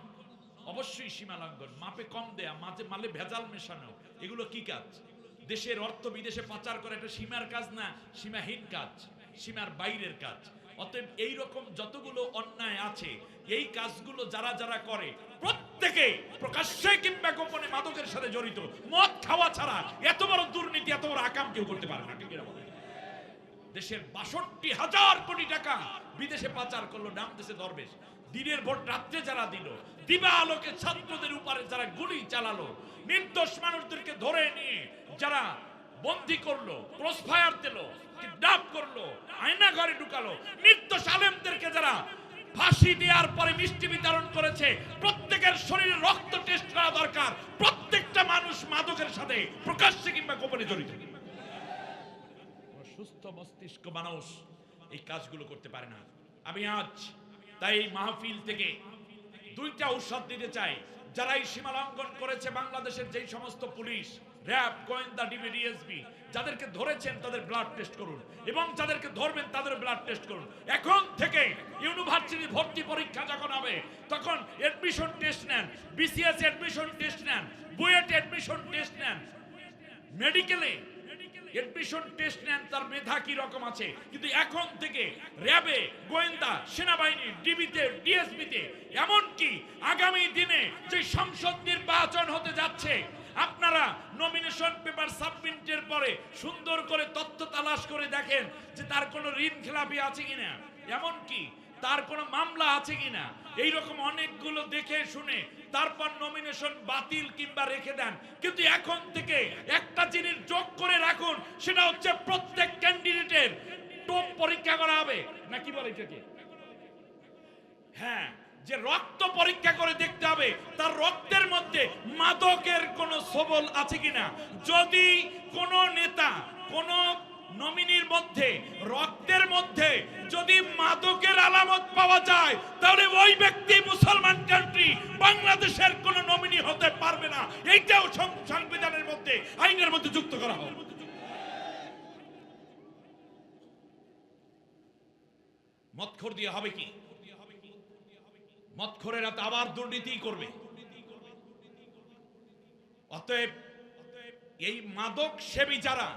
অবশ্যই সীমা লঙ্ঘন। মাপে কম দেয়া, মালে ভেজাল মেশানো, এগুলো কি কাজ? দেশের অর্থ বিদেশে পাচার করা, এটা সীমার কাজ না সীমাহীন কাজ, সীমার বাইরের কাজ। অতএব এইরকম যতগুলো অন্যায় আছে, এই কাজগুলো যারা যারা করে প্রত্যেকে প্রকাশ্যে কিংবা গোপনে মাদকের সাথে জড়িত। মদ খাওয়া ছাড়া এত বড় দুর্নীতি, এত বড় আকাম কেউ করতে পারে না। ঠিক না বলে? দেশের ৬২,০০০ কোটি টাকা বিদেশে পাচার করলো নাম দেশে দরবেশ। দিনের ভোট রাত্রে যারা দিল, দিবা আলোকে ছাত্রদের উপরে যারা গুলি চালালো, নির্দোষ মানুষদেরকে ধরে নিয়ে যারা বন্দী করলো, ক্রস ফায়ার দিল, কিডন্যাপ করলো, আয়না ঘরে ঢুকালো, নির্দোষ আলেমদেরকে যারা ফাঁসি দেওয়ার পরে মিষ্টি বিতরণ করেছে, প্রত্যেকের শরীরে রক্ত টেস্ট করা দরকার। প্রত্যেকটা মানুষ মাদকের সাথে প্রকাশ্যে কিংবা গোপনে জড়িত। সুস্থ মস্তিষ্ক মানুষ এই কাজগুলো করতে পারে না। আমি আজ তাই এই মাহফিল থেকে দুইটা ঔষধ দিতে চাই। যারা এই সীমা লঙ্ঘন করেছে বাংলাদেশের যেই সমস্ত পুলিশ, র্যাব, গোয়েন্দা, ডিবি, ডিএসপি যাদেরকে ধরেছেন তাদের ব্লাড টেস্ট করুন, এবং যাদেরকে ধরবেন তাদের ব্লাড টেস্ট করুন। এখন থেকে ইউনিভার্সিটি ভর্তি পরীক্ষা যখন হবে তখন অ্যাডমিশন টেস্ট নেন, বিসিএস অ্যাডমিশন টেস্ট নেন, বুয়েট অ্যাডমিশন টেস্ট নেন, মেডিকেলে অ্যাডমিশন টেস্ট নেন তার মেধা কি রকম আছে। কিন্তু এখন থেকে র্যাবে, গোয়েন্দা, সেনাবাহিনী, ডিবিতে, ডিএসবিতে, এমনকি আগামী দিনে যে সংসদ নির্বাচন হতে যাচ্ছে, আপনারা নমিনেশন পেপার সাবমিটের পরে সুন্দর করে তথ্য তালাশ করে দেখেন যে তার কোনো ঋণ খেলাপি আছে কিনা, এমনকি তার কোনো মামলা আছে কিনা, এইরকম অনেকগুলো দেখে শুনে তারপর নমিনেশন বাতিল কিংবা রেখে দেন। কিন্তু এখন থেকে একটা জিনিস যোগ করে রাখুন, সেটা হচ্ছে প্রত্যেক ক্যান্ডিডেটের টোপ পরীক্ষা করা হবে, নাকি বলে এটাকে? হ্যাঁ, যে রক্ত পরীক্ষা করে দেখতে হবে তার রক্তের মধ্যে মাদকের কোন সবল আছে কিনা। যদি কোন নেতা, কোন নমিনির মধ্যে, রক্তের মধ্যে যদি মাদকের আলামত পাওয়া যায়, তাহলে ওই ব্যক্তি মুসলমান কান্ট্রি বাংলাদেশের কোন নমিনি হতে পারবে না। এইটাও সংবিধানের মধ্যে, আইনের মধ্যে যুক্ত করা হোক। মদখোর দিয়ে হবে কি? মদখোরেরা তো আবার দুর্নীতি করবে। অতএব এই মাদক সেবী যারা,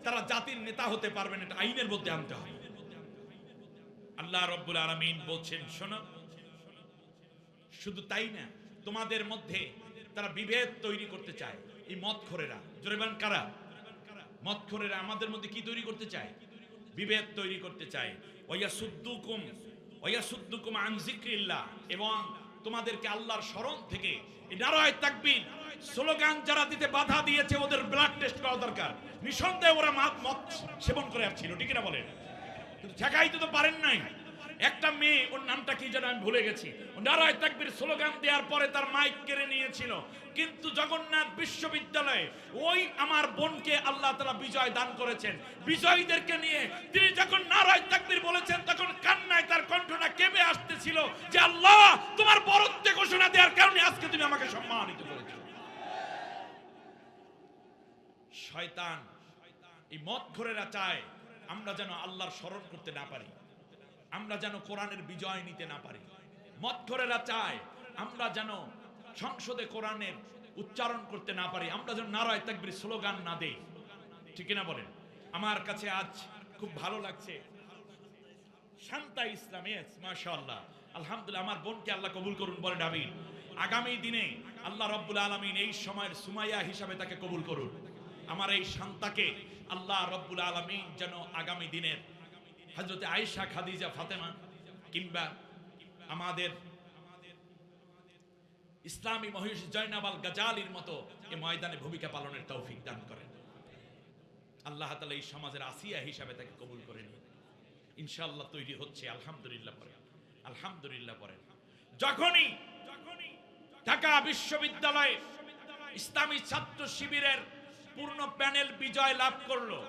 তারা জাতির নেতা হতে পারবেন, এটা আইনের মধ্যে আনতে হবে। আল্লাহ রাব্বুল আলামিন বলছেন, শোনো, শুধু তাই না, তোমাদের মধ্যে তারা বিভেদ তৈরি করতে চায়। এই মদখোরেরা, জোরে বলেন কারা? মদখোরেরা আমাদের মধ্যে কি তৈরি করতে চায়? বিভেদ তৈরি করতে চায়। ওয়াসুদ্দুকুম আন যিকরিল্লাহ, এবং তোমাদেরকে আল্লাহর স্মরণ থেকে নারায়ে তাকবীর স্লোগান যারা দিতে বাধা দিয়েছে, ওদের ব্লাড টেস্ট করা দরকার। নিঃসন্দেহে ওরা মদ সেবন করে আসছিল, ঠিক না বলেন? কিন্তু ঠেকাইতে তো পারেন নাই। একটা মেয়ে, ওর নামটা কি যেন আমি ভুলে গেছি, নারায়ে তাকবীর স্লোগান দেওয়ার পরে তার মাইক কেড়ে নিয়েছিল। কিন্তু জগন্নাথ বিশ্ববিদ্যালয়ে ওই আমার বোনকে আল্লাহ তাআলা বিজয় দান করেছেন। বিজয়ীদেরকে নিয়ে তিনি যখন নারায়ে তাকবীর বলেছেন, তখন কান্নায় তার কণ্ঠটা কেঁপে আসতেছিল যে আল্লাহ, তোমার বরত্ব ঘোষণা দেওয়ার কারণে আজকে তুমি আমাকে সম্মানিত করেছো। শয়তান, এই মদখোরেরা চায় আমরা যেন আল্লাহর স্মরণ করতে না পারি, আমরা যেন কোরআনের বিজয় নিতে না পারি। মদখোরেরা চায় আমরা যেন সংসদে কোরআনের উচ্চারণ করতে না পারি, আমরা যেন নারায়ে তাকবীর স্লোগান না দেই, ঠিক না বলেন? আমার কাছে আজ খুব ভালো লাগছে, শান্তা ইসলাম, মাশাআল্লাহ, আলহামদুলিল্লাহ, আমার বোনকে আল্লাহ কবুল করুন, বলেন আমিন। আগামী দিনে আল্লাহ রাব্বুল আলামিন এই সময়ের সুমাইয়া হিসাবে তাকে কবুল করুন। আমার এই শান্তাকে আল্লাহ রাব্বুল আলামিন যেন আগামী দিনের হযরত আয়েশা, খাদিজা, ফাতেমা কিংবা আমাদের ইসলামী মহিষী জয়নাব আল গাজালির মতো এই ময়দানে ভূমিকা পালনের তৌফিক দান করেন। আল্লাহ তাআলা এই সমাজের আসিয়া হিসাবে তাকে কবুল করে নিন। ইনশাআল্লাহ তৈরি হচ্ছে, আলহামদুলিল্লাহ পড়েন, আলহামদুলিল্লাহ পড়েন। যখনই ঢাকা বিশ্ববিদ্যালয়ে ইসলামী ছাত্র শিবিরের পূর্ণ প্যানেল বিজয় লাভ করলো,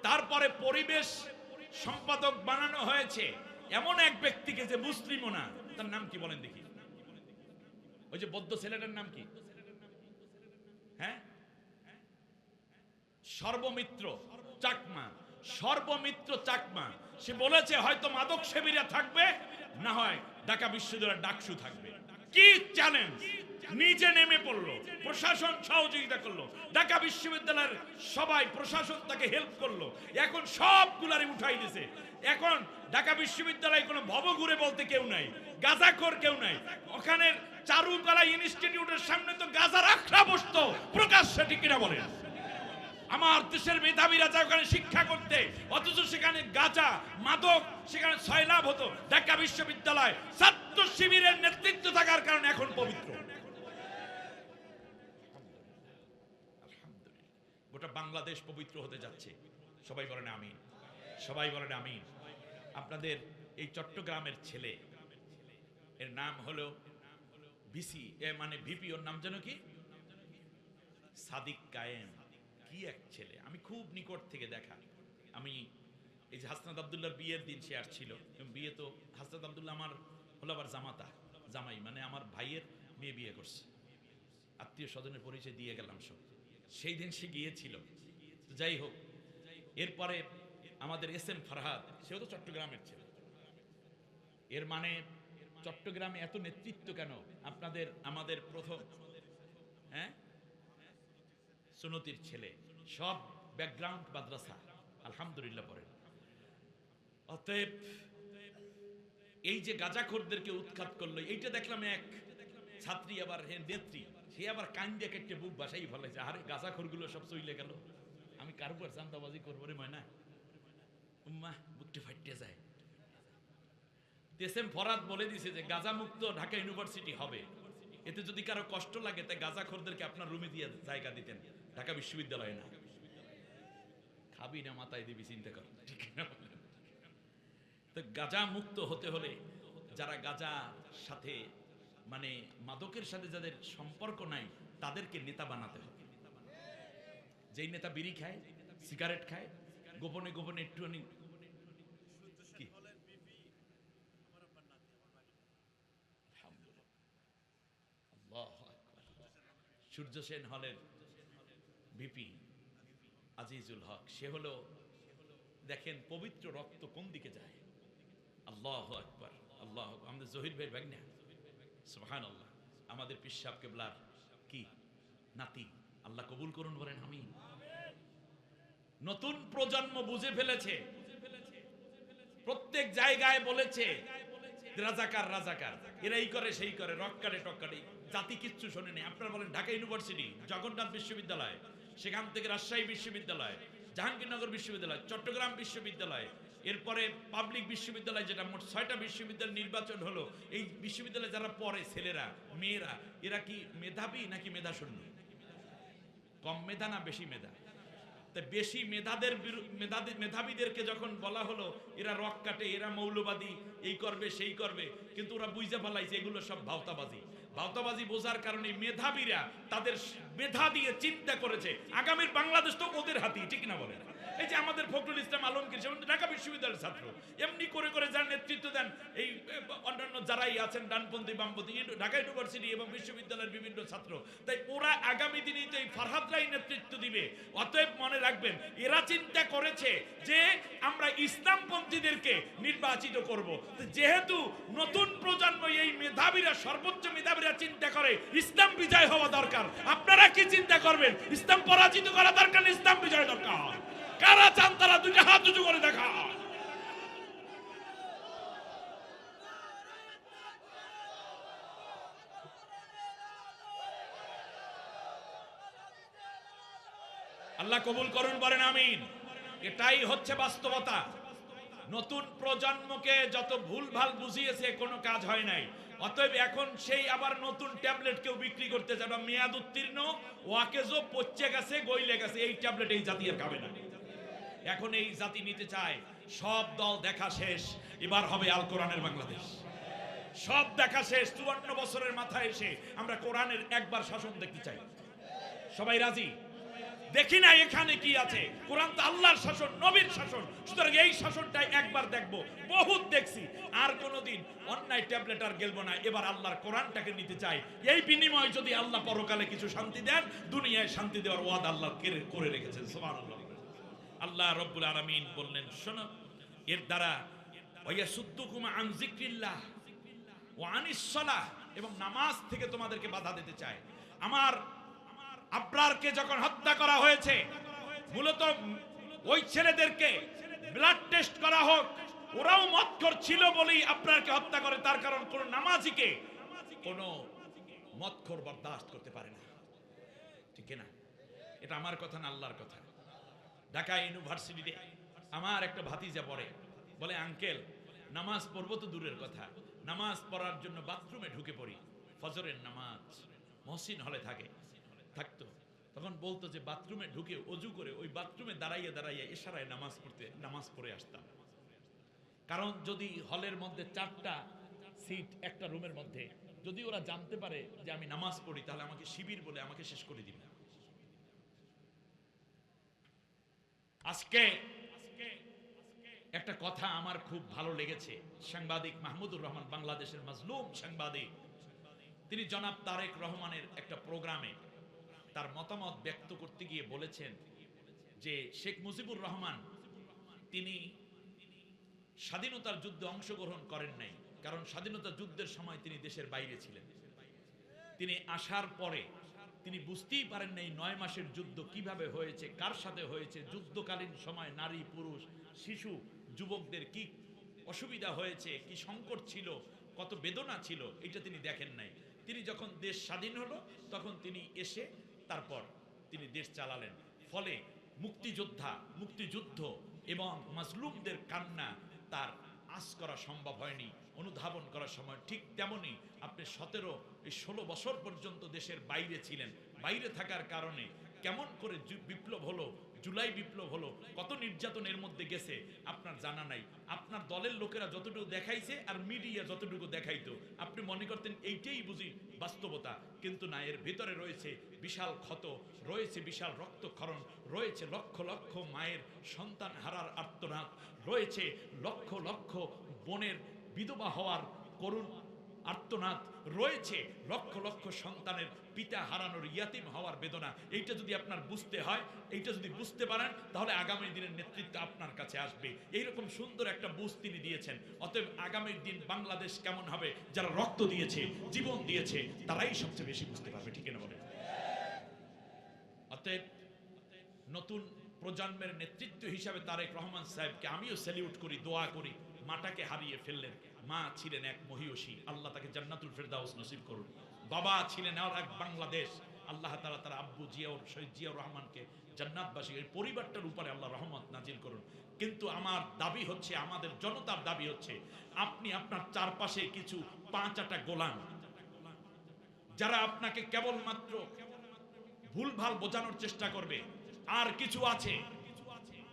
তারপরে পরিবেশ সম্পাদক বানানো হয়েছে এমন এক ব্যক্তিকে, যে মুসলিমও না, তার নাম কি বলেন দেখি? ওই যে বৌদ্ধ ছেলেটার নাম কি? হ্যাঁ, সর্বমিত্র চাকমা। সর্বমিত্র চাকমা সে বলেছে হয়তো মাদক সেবীরা থাকবে, না হয় ঢাকা বিশ্ববিদ্যালয়ের ডাকসু থাকবে। কি চ্যালেঞ্জ! নিজে নেমে পড়লো, প্রশাসন সহযোগিতা করলো, ঢাকা বিশ্ববিদ্যালয়ের সবাই, প্রশাসন তাকে হেল্প করলো, এখন সবগুলারে উঠাই দিয়েছে। এখন ঢাকা বিশ্ববিদ্যালয়ে কোনো ভবঘুরে বলতে কেউ নাই, গাঁজাখোর কেউ নাই। ওখানে চারুকলা ইনস্টিটিউটের সামনে তো গাঁজার আখড়া বসতো প্রকাশ্যে, ঠিক কিনা বলেন? আমার দেশের মেধাবীরা যায় ওখানে শিক্ষা করতে, অথচ সেখানে গাঁজা, মাদক, সেখানে সয়লাভ হতো। ঢাকা বিশ্ববিদ্যালয় ছাত্র শিবিরের নেতৃত্ব থাকার কারণে এখন পবিত্র। গোটা বাংলাদেশ পবিত্র হতে যাচ্ছে। সবাই বলেন আমিন, সবাই বলেন আমিন। আপনাদের এই চট্টগ্রামের ছেলে, এর নাম হলো ভিসি, মানে ভিপি, ওর নাম যেন কি? সাদিক কায়েম। কি এক ছেলে, আমি খুব নিকট থেকে দেখা। আমি এই যে হাসনাত আব্দুল্লাহর বিয়ের দিন সে আসছিল, বিয়ে তো হাসনাত আব্দুল্লাহ আমার হলো আবার জামাই, মানে আমার ভাইয়ের মেয়ে বিয়ে করছে। আত্মীয় স্বজনের পরিচয় দিয়ে গেলাম সব। সেই দিন সে গিয়েছিল। যাই হোক, এরপরে আমাদের এস এম ফরহাদ, সেও তো চট্টগ্রামের ছিল। এর মানে চট্টগ্রামে এত নেতৃত্ব কেন? আপনাদের আমাদের প্রথম সুনতির ছেলে, সব ব্যাকগ্রাউন্ড মাদ্রাসা, আলহামদুলিল্লাহ পড়ে। অতএব এই যে গাঁজাখোরদেরকে উৎখাত করলো, এইটা দেখলাম এক ছাত্রী আবার নেত্রী, সে আবার কান্দে কেটে বুক বাসাই ফেলেছে, আরে গাঁজাখোরগুলো সব চলে গেল, আমি কার উপর চান্দাবাজি করবো রে ময়না, উম্মা বুকটা ফাটিয়ে যায়। এস এম ফরহাদ বলে দিছে যে গাঁজা মুক্ত ঢাকা ইউনিভার্সিটি হবে, এতে যদি কারো কষ্ট লাগে তাই গাঁজাখোরদেরকে আপনার রুমে দিয়ে জায়গা দিতেন, ঢাকা বিশ্ববিদ্যালয়ে না। খাবি না মাথায় দিবি, চিন্তা কর, ঠিক না? তো গাঁজা মুক্ত হতে হলে যারা গাঁজার সাথে মানে মাদকের সাথে যাদের সম্পর্ক নাই তাদেরকে নেতা বানাতে হবে। যেই নেতা বিড়ি খায়, সিগারেট খায়, গোপনে গোপনে একটুখানি সূর্য সেন হলের ভিপি আজিজুল হক, সে হলো দেখেন পবিত্র রক্ত কোন দিকে যায়। আল্লাহ আকবার, আল্লাহ। আমাদের জহির ভাইয়ের ভাগ্নে, সুবহানাল্লাহ, আমাদের পীর সাহেব কেবলার কি নাতি, আল্লাহ কবুল করুন বলেন আমিন। নতুন প্রজন্ম বুঝে ফেলেছে, প্রত্যেক জায়গায় বলেছে রাজাকার রাজাকার, এরাই করে সেই করে, রক্কারে টক্কারে, জাতি কিচ্ছু শোনেনি। আপনারা বলেন ঢাকা ইউনিভার্সিটি, জগন্নাথ বিশ্ববিদ্যালয়, সেখান থেকে রাজশাহী বিশ্ববিদ্যালয়, জাহাঙ্গীরনগর বিশ্ববিদ্যালয়, চট্টগ্রাম বিশ্ববিদ্যালয়, এরপরে পাবলিক বিশ্ববিদ্যালয়, যেটা মোট 6টা বিশ্ববিদ্যালয় নির্বাচন হলো। এই বিশ্ববিদ্যালয়ে যারা পড়ে ছেলেরা মেয়েরা, এরা কি মেধাবী নাকি মেধাশূন্য? কম মেধা না বেশি মেধা? তাই বেশি মেধাবীদেরকে যখন বলা হলো এরা রক কাটে, এরা মৌলবাদী, এই করবে সেই করবে, কিন্তু ওরা বুঝে ফেলাইছে এগুলো সব ভাওতাবাজি। ভাওতাবাজি বোঝার কারণে মেধাবীরা তাদের মেধা দিয়ে চিন্তা করেছে আগামীর বাংলাদেশ তো ওদের হাতেই, ঠিক না বলেন? এই যে আমাদের ফখরুল ইসলাম আলমগীর, সেমন ঢাকা বিশ্ববিদ্যালয়ের ছাত্র, এমনি করে করে যার নেতৃত্ব দেন এই অন্যান্য যারাই আছেন ডানপন্থী বামপন্থী, ঢাকা ইউনিভার্সিটি এবং বিশ্ববিদ্যালয়ের বিভিন্ন ছাত্র, তাই ওরা আগামী দিনে তো এই ফরহাদরাই নেতৃত্ব দিবে। অতএব মনে রাখবেন, এরা চিন্তা করেছে যে আমরা ইসলামপন্থীদেরকে নির্বাচিত করব। যেহেতু নতুন প্রজন্ম এই মেধাবীরা, সর্বোচ্চ মেধাবীরা চিন্তা করে ইসলাম বিজয় হওয়া দরকার, আপনারা কি চিন্তা করবেন? ইসলাম পরাজিত করা দরকার, ইসলাম বিজয় দরকার। কারা চান তারা দুইটা হাত উঁচু করে দেখা। আল্লাহ কবুল করুন বলেন আমিন। এটাই হচ্ছে বাস্তবতা। নতুন প্রজন্মকে যত ভুলভাল বুঝিয়েছে কোনো কাজ হয় নাই। অতএব এখন সেই আবার নতুন ট্যাবলেট কেউ বিক্রি করতে যাবে, মেয়াদ উত্তীর্ণ, ওয়াকেজো পচে গেছে, গইলে গেছে, এই ট্যাবলেট এই জাতি আর খাবে না। এখন এই জাতি নিতে চায় সব দল দেখা শেষ, এবার হবে আল কোরআনের বাংলাদেশ। সব দেখা শেষ, 54 বছরের মাথায় এসে আমরা কোরআনের একবার শাসন দেখতে চাই। সবাই রাজি? দেখি না এখানে কি আছে? কোরআন তো আল্লাহর শাসন, নবীর শাসন, সুতরাং এই শাসনটাই একবার দেখবো। বহুত দেখছি, আর কোনোদিন অন্যায় ট্যাবলেট আর গেলবো না, এবার আল্লাহর কোরআনটাকে নিতে চাই। এই বিনিময়ে যদি আল্লাহ পরকালে কিছু শান্তি দেন, দুনিয়ায় শান্তি দেওয়ার ওয়াদা আল্লাহ করে রেখেছেন। সুবহানাল্লাহ। আল্লাহ রব্বুল আলামিন বললেন, শোনো, এর দ্বারা ওয়ায়াসুদ্দুকুম আন যিকরিল্লাহ ওয়া আনিস সালাহ, এবং নামাজ থেকে তোমাদেরকে বাধা দিতে চায়। আমার আবরারকে যখন হত্যা করা হয়েছে, মূলত ওই ছেলেদেরকে ব্লাড টেস্ট করা হোক, ওরাও মদখোর ছিল বলেই আবরারকে হত্যা করে। তার কারণ কোন নামাজিকে কোন মদখোর বরদাস্ত করতে পারে না, ঠিক না? এটা আমার কথা না, আল্লাহর কথা। ঢাকা ইউনিভার্সিটিতে আমার একটা ভাতিজা পড়ে, বলে আঙ্কেল নামাজ পড়বো তো দূরের কথা, নামাজ পড়ার জন্য বাথরুমে ঢুকে পড়ি, ফজরের নামাজ মহসিন হলে থাকতো, তখন বলতো যে বাথরুমে ঢুকে অজু করে ওই বাথরুমে দাঁড়াইয়া দাঁড়াইয়া ইশারায় নামাজ পড়ে আসতাম। কারণ যদি হলের মধ্যে 4টা সিট একটা রুমের মধ্যে, যদি ওরা জানতে পারে যে আমি নামাজ পড়ি, তাহলে আমাকে শিবির বলে আমাকে শেষ করে দিবে। আজকে একটা কথা আমার খুব ভালো লেগেছে, সাংবাদিক মাহমুদুর রহমান, বাংলাদেশের মাজলুম সাংবাদিক, তিনি জনাব তারেক রহমানের একটা প্রোগ্রামে তার মতামত ব্যক্ত করতে গিয়ে বলেছেন যে শেখ মুজিবুর রহমান তিনি স্বাধীনতার যুদ্ধে অংশগ্রহণ করেন নাই, কারণ স্বাধীনতা যুদ্ধের সময় তিনি দেশের বাইরে ছিলেন। তিনি আসার পরে তিনি বুঝতেই পারেন নাই 9 মাসের যুদ্ধ কিভাবে হয়েছে, কার সাথে হয়েছে, যুদ্ধকালীন সময় নারী পুরুষ শিশু যুবকদের কি অসুবিধা হয়েছে, কি সংকট ছিল, কত বেদনা ছিল, এটা তিনি দেখেন নাই। তিনি যখন দেশ স্বাধীন হলো তখন তিনি এসে তারপর তিনি দেশ চালালেন। ফলে মুক্তিযুদ্ধ এবং মাজলুমদের কান্না তার আঁচ করা সম্ভব হয়নি, অনুধাবন করার সময়। ঠিক তেমনি আপনি 16 বছর পর্যন্ত দেশের বাইরে ছিলেন। বাইরে থাকার কারণে কেমন করে বিপ্লব হলো, জুলাই বিপ্লব হলো, কত নির্যাতনের মধ্যে গেছে আপনার জানা নাই। আপনার দলের লোকেরা যতটুকু দেখাইছে আর মিডিয়া যতটুকু দেখাইতো, আপনি মনে করতেন এইটাই বুঝি বাস্তবতা, কিন্তু না, এর ভিতরে রয়েছে বিশাল ক্ষত, রয়েছে বিশাল রক্তক্ষরণ, রয়েছে লক্ষ লক্ষ মায়ের সন্তান হারার আর্তনাদ, রয়েছে লক্ষ লক্ষ বোনের বিধবা হওয়ার করুণ আর্তনাদ, রয়েছে লক্ষ লক্ষ সন্তানের পিতা হারানোর ইয়াতিম হওয়ার বেদনা। এইটা যদি আপনার বুঝতে হয়, এইটা যদি বুঝতে পারেন, তাহলে আগামী দিনের নেতৃত্ব আপনার কাছে আসবে। এইরকম সুন্দর একটা বুঝ তিনি দিয়েছেন। অতএব আগামীর দিন বাংলাদেশ কেমন হবে, যারা রক্ত দিয়েছে, জীবন দিয়েছে, তারাই সবচেয়ে বেশি বুঝতে পারবে, ঠিক না বলে? অতএব নতুন প্রজন্মের নেতৃত্ব হিসাবে তারেক রহমান সাহেবকে আমিও স্যালিউট করি, দোয়া করি। মাটাকে হারিয়ে ফেললেন। মা ছিলেন এক মহিয়সী, আল্লাহ তাকে জান্নাতুল ফেরদাউস নসিব করুন। বাবা ছিলেন আর এক বাংলাদেশ, আল্লাহ তাআলা তার আব্বু শহীদ জিয়াউর রহমানকে জান্নাতবাসী, এই পরিবারটার উপরে আল্লাহ রহমত নাজিল করুন। কিন্তু আমার দাবি হচ্ছে, আমাদের জনতার দাবি হচ্ছে, আপনি আপনার চারপাশে কিছু 5-8টা গোলাম, যারা আপনাকে কেবলমাত্র ভুলভাল বোঝানোর চেষ্টা করবে, আর কিছু আছে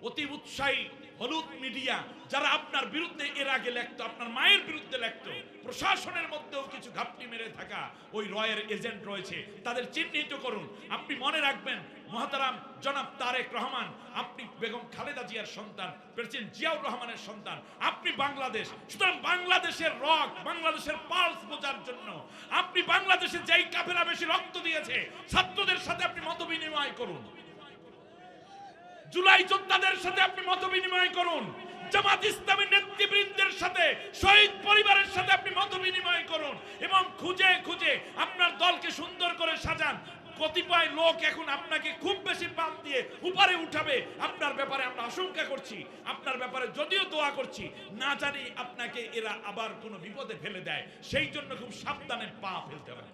অতি উৎসাহী হলুদ মিডিয়া, যারা আপনার বিরুদ্ধে এর আগে লিখতো, আপনার মায়ের বিরুদ্ধে লিখতো। প্রশাসনের মধ্যেও কিছু ঘাপটি মেরে থাকা ওই রয়ের এজেন্ট রয়েছে, তাদের চিহ্নিত করুন। আপনি মনে রাখবেন, মহতারাম জনাব তারেক রহমান, আপনি বেগম খালেদা জিয়ার সন্তান, প্রেসিডেন্ট জিয়াউর রহমানের সন্তান, আপনি বাংলাদেশ। সুতরাং বাংলাদেশের রক, বাংলাদেশের পালস বোঝার জন্য আপনি বাংলাদেশে যেই কাফেলা বেশি রক্ত দিয়েছে, ছাত্রদের সাথে আপনি মত বিনিময় করুন, জুলাই যোদ্ধাদের সাথে আপনি মত বিনিময় করুন, জামাত ইসলামী নেতৃবৃন্দের সাথে, শহীদ পরিবারের সাথে আপনি মত বিনিময় করুন, এবং খুঁজে খুঁজে আপনার দলকে সুন্দর করে সাজান। কতিপয় লোক এখন আপনাকে খুব বেশি পাপ দিয়ে উপরে উঠাবে, আপনার ব্যাপারে আমরা আশঙ্কা করছি, আপনার ব্যাপারে যদিও দোয়া করছি, না জানি আপনাকে এরা আবার কোনো বিপদে ফেলে দেয়। সেই জন্য খুব সাবধানে পা ফেলতে হবে,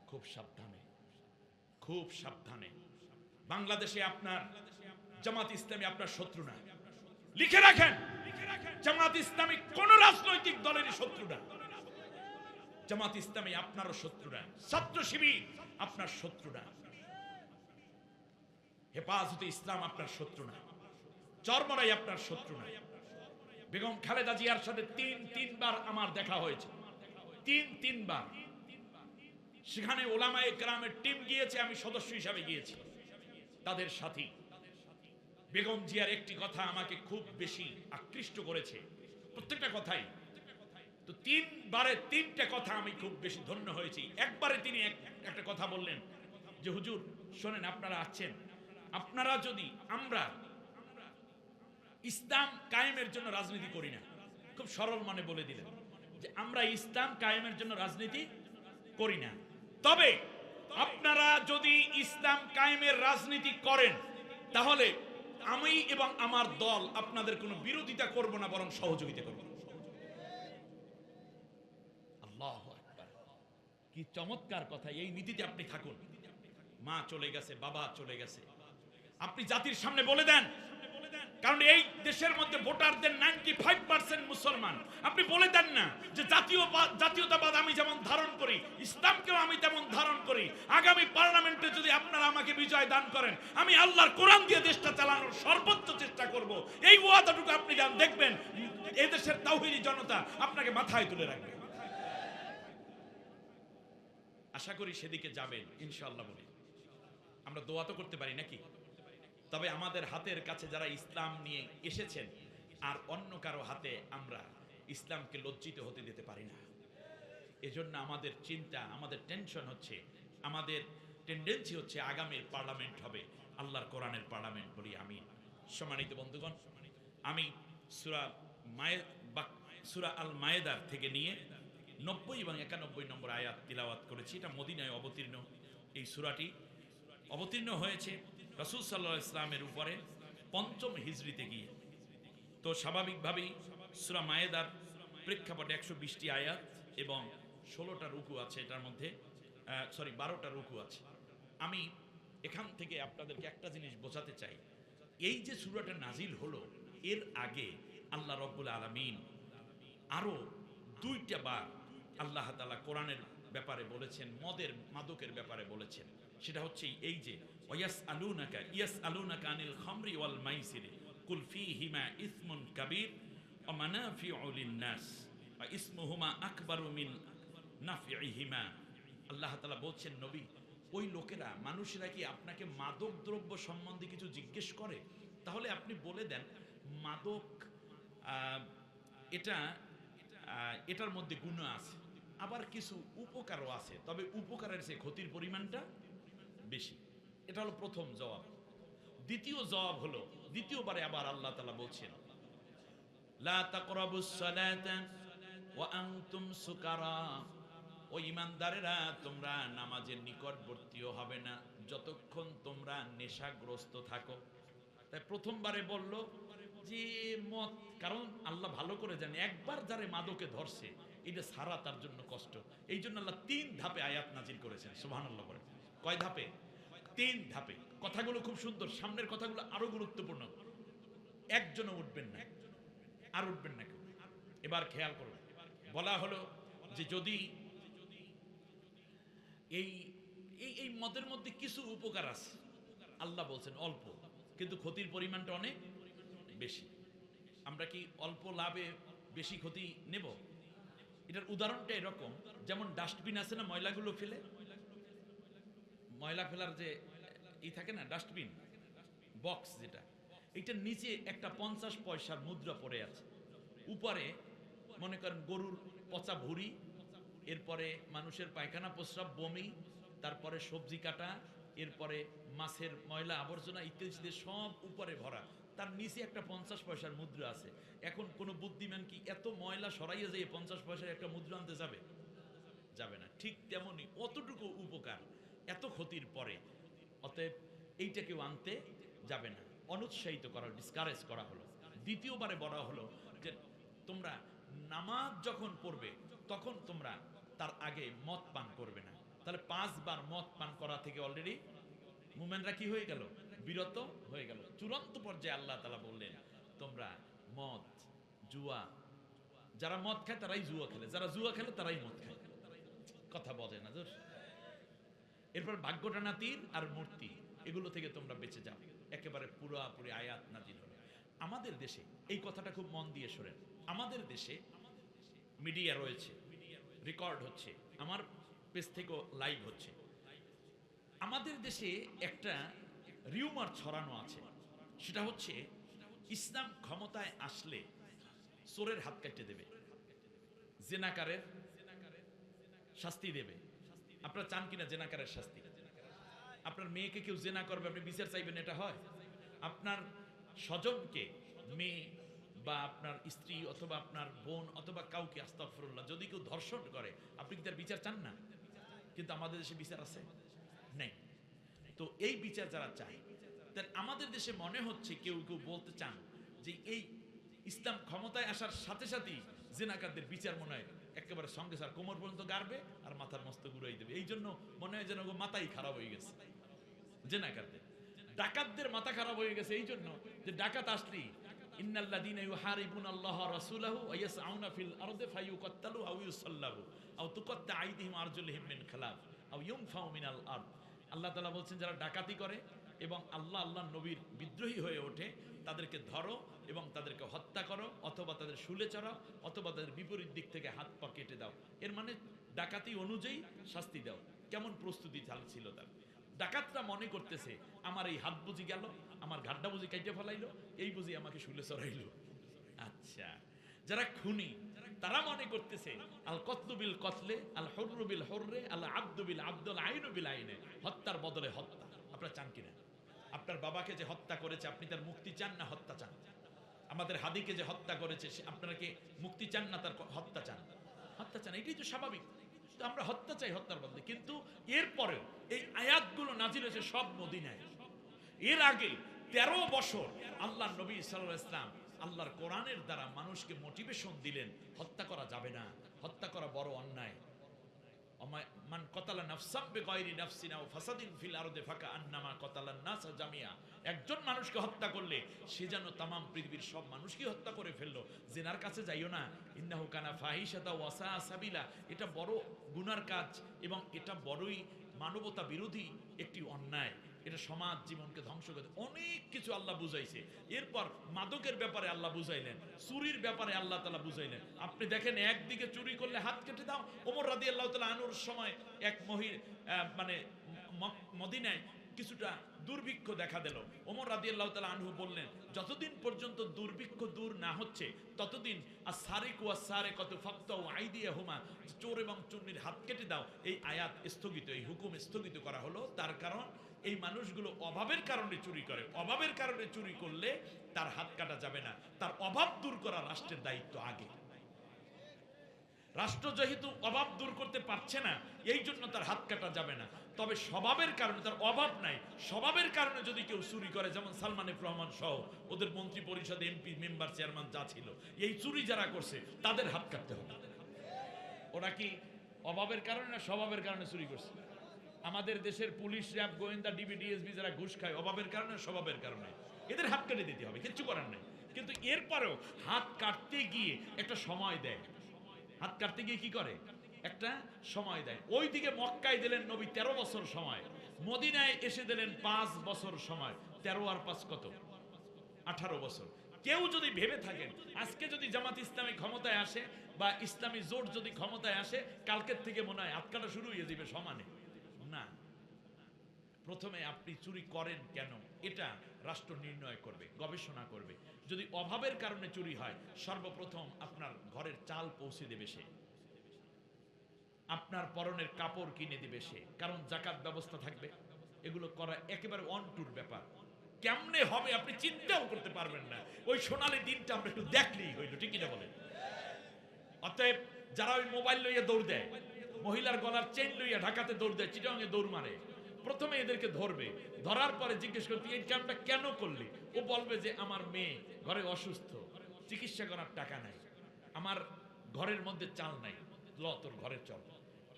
খুব সাবধানে, খুব সাবধানে। বাংলাদেশে আপনার জামাত ইসলামী আপনার শত্রু না, লিখে রাখেন। জামাত ইসলামী কোন রাজনৈতিক দলেরই শত্রু না। জামাত ইসলামী আপনারও শত্রু না, ছাত্র শিবির আপনার শত্রু না, হেফাজতে ইসলাম আপনার শত্রু না, চরমরাই আপনার শত্রু না। বেগম খালেদা জিয়ার সাথে 3-3বার আমার দেখা হয়েছে, 3-3বার। সেখানে ওলামায়ে কেরামের টিম গিয়েছে, আমি সদস্য হিসাবে গিয়েছি তাদের সাথী। বেগম জিয়ার একটি কথা আমাকে খুব বেশি আকৃষ্ট করেছে, প্রত্যেকটা কথাই। তো 3বারে 3টা কথা আমি খুব বেশি ধন্য হয়েছি। একবারে তিনি একটা কথা বললেন যে, হুজুর শোনেন, আপনারা আছেন, আপনারা যদি, আমরা ইসলাম কায়েমের জন্য রাজনীতি করি না, খুব সরল মনে বলে দিলেন যে আমরা ইসলাম কায়েমের জন্য রাজনীতি করি না, তবে আপনারা যদি ইসলাম কায়েমের রাজনীতি করেন, তাহলে আমি এবং আমার দল আপনাদের কোনো বিরোধিতা করব না, বরং সহযোগিতা করব। আল্লাহু আকবার, কি চমৎকার কথা! এই নীতিতে আপনি থাকুন। মা চলে গেছে, বাবা চলে গেছে, আপনি জাতির সামনে বলে দেন, কারণ এই দেশের মধ্যে ভোটারদের 95% মুসলমান। আপনি বলে দেন না যে জাতীয়তাবাদ আমি যেমন ধারণ করি, ইসলামকেও আমি তেমন ধারণ করি। আগামী পার্লামেন্টে যদি আপনারা আমাকে বিজয় দান করেন, আমি আল্লাহর কোরআন দিয়ে দেশটা চালানোর সর্বোচ্চ চেষ্টা করব। এই ওয়াদাটুকু আপনি যান, দেখবেন এই দেশের তাওহীদি জনতা আপনাকে মাথায় তুলে রাখবে। আশা করি সেদিকে যাবেন ইনশাআল্লাহ। বলি আমরা দোয়া তো করতে পারি নাকি? তবে আমাদের হাতের কাছে যারা ইসলাম নিয়ে এসেছেন, আর অন্য কারো হাতে আমরা ইসলামকে লজ্জিত হতে দিতে পারি না। এজন্য আমাদের চিন্তা, আমাদের টেনশন হচ্ছে, আমাদের টেন্ডেন্সি হচ্ছে আগামীর পার্লামেন্ট হবে আল্লাহর কোরআনের পার্লামেন্ট বলি আমি। সম্মানিত বন্ধুগণ, আমি সূরা সূরা আল মায়েদার থেকে নিয়ে 90 এবং 91 নম্বর আয়াত তিলাওয়াত করেছি। এটা মদিনায় অবতীর্ণ। এই সূরাটি অবতীর্ণ হয়েছে রাসূল সাল্লাল্লাহু আলাইহি ওয়াসাল্লামের উপরে ৫ম হিজরিতে গিয়ে। তো স্বাভাবিকভাবেই সূরা মায়েদার প্রেক্ষাপটে ১২০টি আয়াত এবং ১৬টা রুকু আছে, এটার মধ্যে ১২টা রুকু আছে। আমি এখান থেকে আপনাদেরকে একটা জিনিস বোঝাতে চাই, এই যে সূরাটা নাজিল হলো এর আগে আল্লাহ রাব্বুল আলামিন আরো ২টা বার আল্লাহ তাআলা কোরআনের ব্যাপারে বলেছেন, মাদকের ব্যাপারে বলেছেন। সেটা হচ্ছে এই যে ইয়াসআলুনাকা আনিল খামরি ওয়াল মাইসিরি কুল ফীহিমা ইসমুন কাবীর ওয়া মানাফিউ লিন-নাস ওয়া ইসমুহুমা আকবারু মিন নাফইহিমা। আল্লাহ তাআলা বলছেন, নবী, ওই লোকেরা, মানুষেরা কি আপনাকে মাদক দ্রব্য সম্বন্ধে কিছু জিজ্ঞেস করে? তাহলে আপনি বলে দেন মাদক এটার মধ্যে গুণ আছে, আবার কিছু উপকারও আছে, তবে উপকারের চেয়ে ক্ষতির পরিমাণটা বেশি। এটা হলো প্রথম জবাব। দ্বিতীয় জবাব হলো, দ্বিতীয়বারে আবার আল্লাহ তাআলা বলছেন, লা তাকরাবুস সালাতা ওয়া আনতুম সুকারা, ও ঈমানদারেরা, তোমরা নামাজের নিকটবর্তীও হবে না যতক্ষণ তোমরা নেশাগ্রস্ত থাকো। তাই প্রথমবারে বলল যে মদ, কারণ আল্লাহ ভালো করে জানে একবার যারে মাদকে ধরছে এটা সারা তার জন্য কষ্ট। এই জন্য আল্লাহ ৩ ধাপে আয়াত নাজিল করেছেন। সুবহানাল্লাহ বলেন। কয় ধাপে? ৩ ধাপে। কথাগুলো খুব সুন্দর, সামনের কথাগুলো আরো গুরুত্বপূর্ণ। একজনও উঠবেন না, আর উঠবেন না কেউ। এবার খেয়াল করুন, বলা হলো যে যদি এই মদের মধ্যে কিছু উপকার আছে, আল্লাহ বলছেন অল্প, কিন্তু ক্ষতির পরিমাণটা অনেক বেশি। আমরা কি অল্প লাভে বেশি ক্ষতি নেব? এটার উদাহরণটা এরকম, যেমন ডাস্টবিন আছে না, ময়লাগুলো ফেলে, ময়লা ফেলার যে থাকে না ডাস্টবিন বক্স, যেটা এটার নিচে একটা 50 পয়সার মুদ্রা পড়ে আছে, উপরে মনে করেন গরুর পচা ভুড়ি, এরপরে মানুষের পায়খানা প্রস্রাব বমি, তারপরে সবজি কাটা, এরপরে মাছের ময়লা আবর্জনা ইত্যাদি সব উপরে ভরা, তার নিচে একটা 50 পয়সার মুদ্রা আছে। এখন কোনো বুদ্ধিমান কি এত ময়লা সরাইয়া যেয়ে 50 পয়সার একটা মুদ্রা আনতে যাবে? যাবে না। ঠিক তেমনি অতটুকু উপকার এত ক্ষতির পরে, অতএব এইটা কেউ আনতে যাবে না, অনুৎসাহিত করা, ডিসকারেজ করা হলো। দ্বিতীয়বারে বলা হলো যে তোমরা নামাজ যখন পড়বে তখন তোমরা তার আগে মদ পান করবে না। তাহলে 5 বার মদ পান করা থেকে অলরেডি মুমিনরা কি হয়ে গেল? বিরত হয়ে গেল। চূড়ান্ত পর্যায়ে আল্লাহ তাআলা বললেন, তোমরা মদ, জুয়া, যারা মদ খায় তারাই জুয়া খেলে, যারা জুয়া খেলে তারাই মদ খায়। কথা বলে না জোর। এরপর ভাগ্যটানা তীর আর মূর্তি, এগুলো থেকে তোমরা বেঁচে যাও। একেবারে পুরোপুরি আয়াত নাজিল হলো। আমাদের দেশে এই কথাটা খুব মন দিয়ে শোনেন, আমাদের দেশে মিডিয়া রয়েছে, রেকর্ড হচ্ছে, আমার পেজ থেকেও লাইভ হচ্ছে। আমাদের দেশে একটা রিউমার ছড়ানো আছে, সেটা হচ্ছে ইসলাম ক্ষমতায় আসলে চোরের হাত কেটে দেবে, জেনাকারের শাস্তি দেবে। আপনারা চান কিনা জেনাকারের শাস্তি? আপনার মেয়েকে কেউ জেনা করবে, আপনি বিচার চাইবেন? এটা হয়? আপনার স্বজনকে, মেয়ে বা আপনার স্ত্রী অথবা আপনার বোন অথবা কাউকে, আস্তাগফিরুল্লাহ, যদি কেউ ধর্ষণ করে, আপনি কি তার বিচার চান না? কিন্তু আমাদের দেশে বিচার আছে নেই। তো এই বিচার যারা চায়, তাহলে আমাদের দেশে মনে হচ্ছে কেউ কেউ বলতে চান যে এই ইসলাম ক্ষমতায় আসার সাথে সাথেই জেনাকারদের বিচার মনে হয় একেবারে সঙ্গে সার কোমর পর্যন্ত গাড়বে আর মাথার মস্ত ঘুরাই দেবে। এই জন্য মনে হয় যেন মাথাই খারাপ হয়ে গেছে জেনাকারদের। ডাকাতদের মাথা খারাপ হয়ে গেছে এই জন্য যে ডাকাত আসলেই ইন্নাল্লাযীনা ইউহারিবুনাল্লাহা ওয়া রাসূলাহু ওয়া ইয়াসআউনা ফিল আরদি ফায়ুকাত্তালু আও ইউসাল্লাবু আও তুকাত্তা আইদিহিম আরজুলুহুম মিন খিলাফ আও ইউনফাউ মিনাল আরদ। আল্লাহ তাআলা বলছেন, যারা ডাকাতি করে এবং আল্লাহর নবীর বিদ্রোহী হয়ে ওঠে, তাদেরকে ধরো এবং তাদেরকে হত্যা করো, অথবা তাদের শুলে চড়াও, অথবা তাদের বিপরীত দিক থেকে হাত পা কেটে দাও। এর মানে ডাকাতি অনুযায়ী শাস্তি দাও। কেমন প্রস্তুতি ছিল তার? ডাকাতরা মনে করতেছে আমার এই হাত বুঝি গেল, আমার ঘাড্ডা বুঝি কাইটে ফেলাইলো, এই বুঝি আমাকে শুলে চড়াইলো। আচ্ছা, যারা খুনি তারা মনে করতেছে আল কতলু বিল কতলে, আল হুররু বিল হুররে, আল আব্দু বিল আব্দুল আইনু বিল আইনে, হত্যার বদলে হত্যা। আপনারা চান কিনা? আপনার বাবাকে যে হত্যা করেছে আপনি তার মুক্তি চান না হত্যা চান? আমাদের হাদিকে যে হত্যা করেছে আপনারা কি মুক্তি চান না তার হত্যা চান? হত্যা চান, এটাই তো স্বাভাবিক। তো আমরা হত্যা চাই হত্যার বদলে। কিন্তু এরপরেও এই আয়াতগুলো নাজিল হয়েছে সব মদিনায়। এর আগে 13 বছর আল্লাহ নবী সাল্লাল্লাহু আলাইহি ওয়াসাল্লাম আল্লাহর কোরআনের দ্বারা মানুষকে মোটিভেশন দিলেন, হত্যা করা যাবে না, হত্যা করা বড় অন্যায়। মান কতালা নাফসাম বিগাইরি নাফসিন আও ফাসাদিন ফিল আরদি ফাকান্নামা কতালান নাস জামিয়া। একজন মানুষকে হত্যা করলে সে যেন তামাম পৃথিবীর সব মানুষকে হত্যা করে ফেললো। জিনার কাছে যাইও না, ইন্নাহু কানা ফাহিশাতা ওয়া সা সাবিলা। এটা বড় গুনার কাজ এবং এটা বড়ই মানবতা বিরোধী একটি অন্যায়। এটা সমাজ জীবনকে ধ্বংস করে অনেক কিছু আল্লাহ বুঝাইছে। এরপর মাদকের ব্যাপারে আল্লাহ বুঝাইলেন, চুরির ব্যাপারে আল্লাহ তাআলা বুঝাইলেন। আপনি দেখেন একদিকে চুরি করলে হাত কেটে দাও। ওমর রাদিয়াল্লাহু তাআলা আনহুর সময় এক মানে মদিনায় কিছুটা দুর্ভিক্ষ দেখা দিল। ওমর রাদিয়াল্লাহু তাআলা আনহু বললেন, যতদিন পর্যন্ত দুর্ভিক্ষ দূর না হচ্ছে ততদিন আস-সারিকু ওয়াস-সারিকাতু ফাকতাউ আইদিয়াহুমা, চোর এবং চুন্নির হাত কেটে দাও। এই আয়াত স্থগিত, এই হুকুম স্থগিত করা হলো। তার কারণ এই মানুষগুলো অভাবের কারণে চুরি করে। অভাবের কারণে চুরি করলে তার হাত কাটা যাবে না। তার অভাব দূর করা রাষ্ট্রের দায়িত্ব আগে। রাষ্ট্র যেহেতু অভাব দূর করতে পারছে না, এই জন্য তার হাত কাটা যাবে না। তবে স্বভাবের কারণে, তার অভাব নাই, স্বভাবের কারণে যদি কেউ চুরি করে, যেমন সালমান এফ রহমান সহ ওদের মন্ত্রী পরিষদ, এমপি, মেম্বার, চেয়ারম্যান যা ছিল, এই চুরি যারা করছে তাদের হাত কাটতে হবে। ওরা কি অভাবের কারণে না স্বভাবের কারণে চুরি করছে? আমাদের দেশের পুলিশ, র্যাব, গোয়েন্দা, ডিবি, ডিএসবি যারা ঘুষ খায় অভাবের কারণে স্বভাবের কারণে, এদের হাত কেটে দিতে হবে, কিচ্ছু করার নাই। কিন্তু এরপরেও হাত কাটতে গিয়ে একটা সময় দেয়। হাত কাটতে গিয়ে কি করে? একটা সময় দেয়। ওইদিকে মক্কায় দিলেন নবী 13 বছর সময়, মদিনায় এসে দিলেন 5 বছর সময়। 13 আর 5 কত? 18 বছর। কেউ যদি ভেবে থাকেন আজকে যদি জামাত ইসলামী ক্ষমতায় আসে বা ইসলামী জোট যদি ক্ষমতায় আসে, কালকের থেকে মনে হয় হাত কাটা শুরু হয়ে যাবে সমানে, না। প্রথমে আপনি চুরি করেন কেন এটা রাষ্ট্র নির্ণয় করবে, গবেষণা করবে। যদি অভাবের কারণে চুরি হয়, সর্বপ্রথম আপনার ঘরের চাল পৌঁছে দেবে সে, আপনার পরনের কাপড় কিনে দিবে সে, কারণ জাকাত ব্যবস্থা থাকবে। এগুলো করা একেবারে অন টুর ব্যাপার। কেমনে হবে আপনি চিন্তাও করতে পারবেন না। ওই সোনালী দিনটা আমরা একটু দেখলেই হইল, ঠিক কিনা বলেন? অতএব যারা ওই মোবাইল লইয়া দৌড় দেয়, মহিলার গলার চেইন লইয়া ঢাকাতে দৌড় দেয়, চিটাঙে দৌড় মারে, প্রথমে এদেরকে ধরবে, ধরার পরে জিজ্ঞেস করতে এই কামটা কেন করলি? ও বলবে যে আমার মেয়ে ঘরে অসুস্থ, চিকিৎসা করার টাকা নাই, আমার ঘরের মধ্যে চাল নাই, ল তোর ঘরে চল,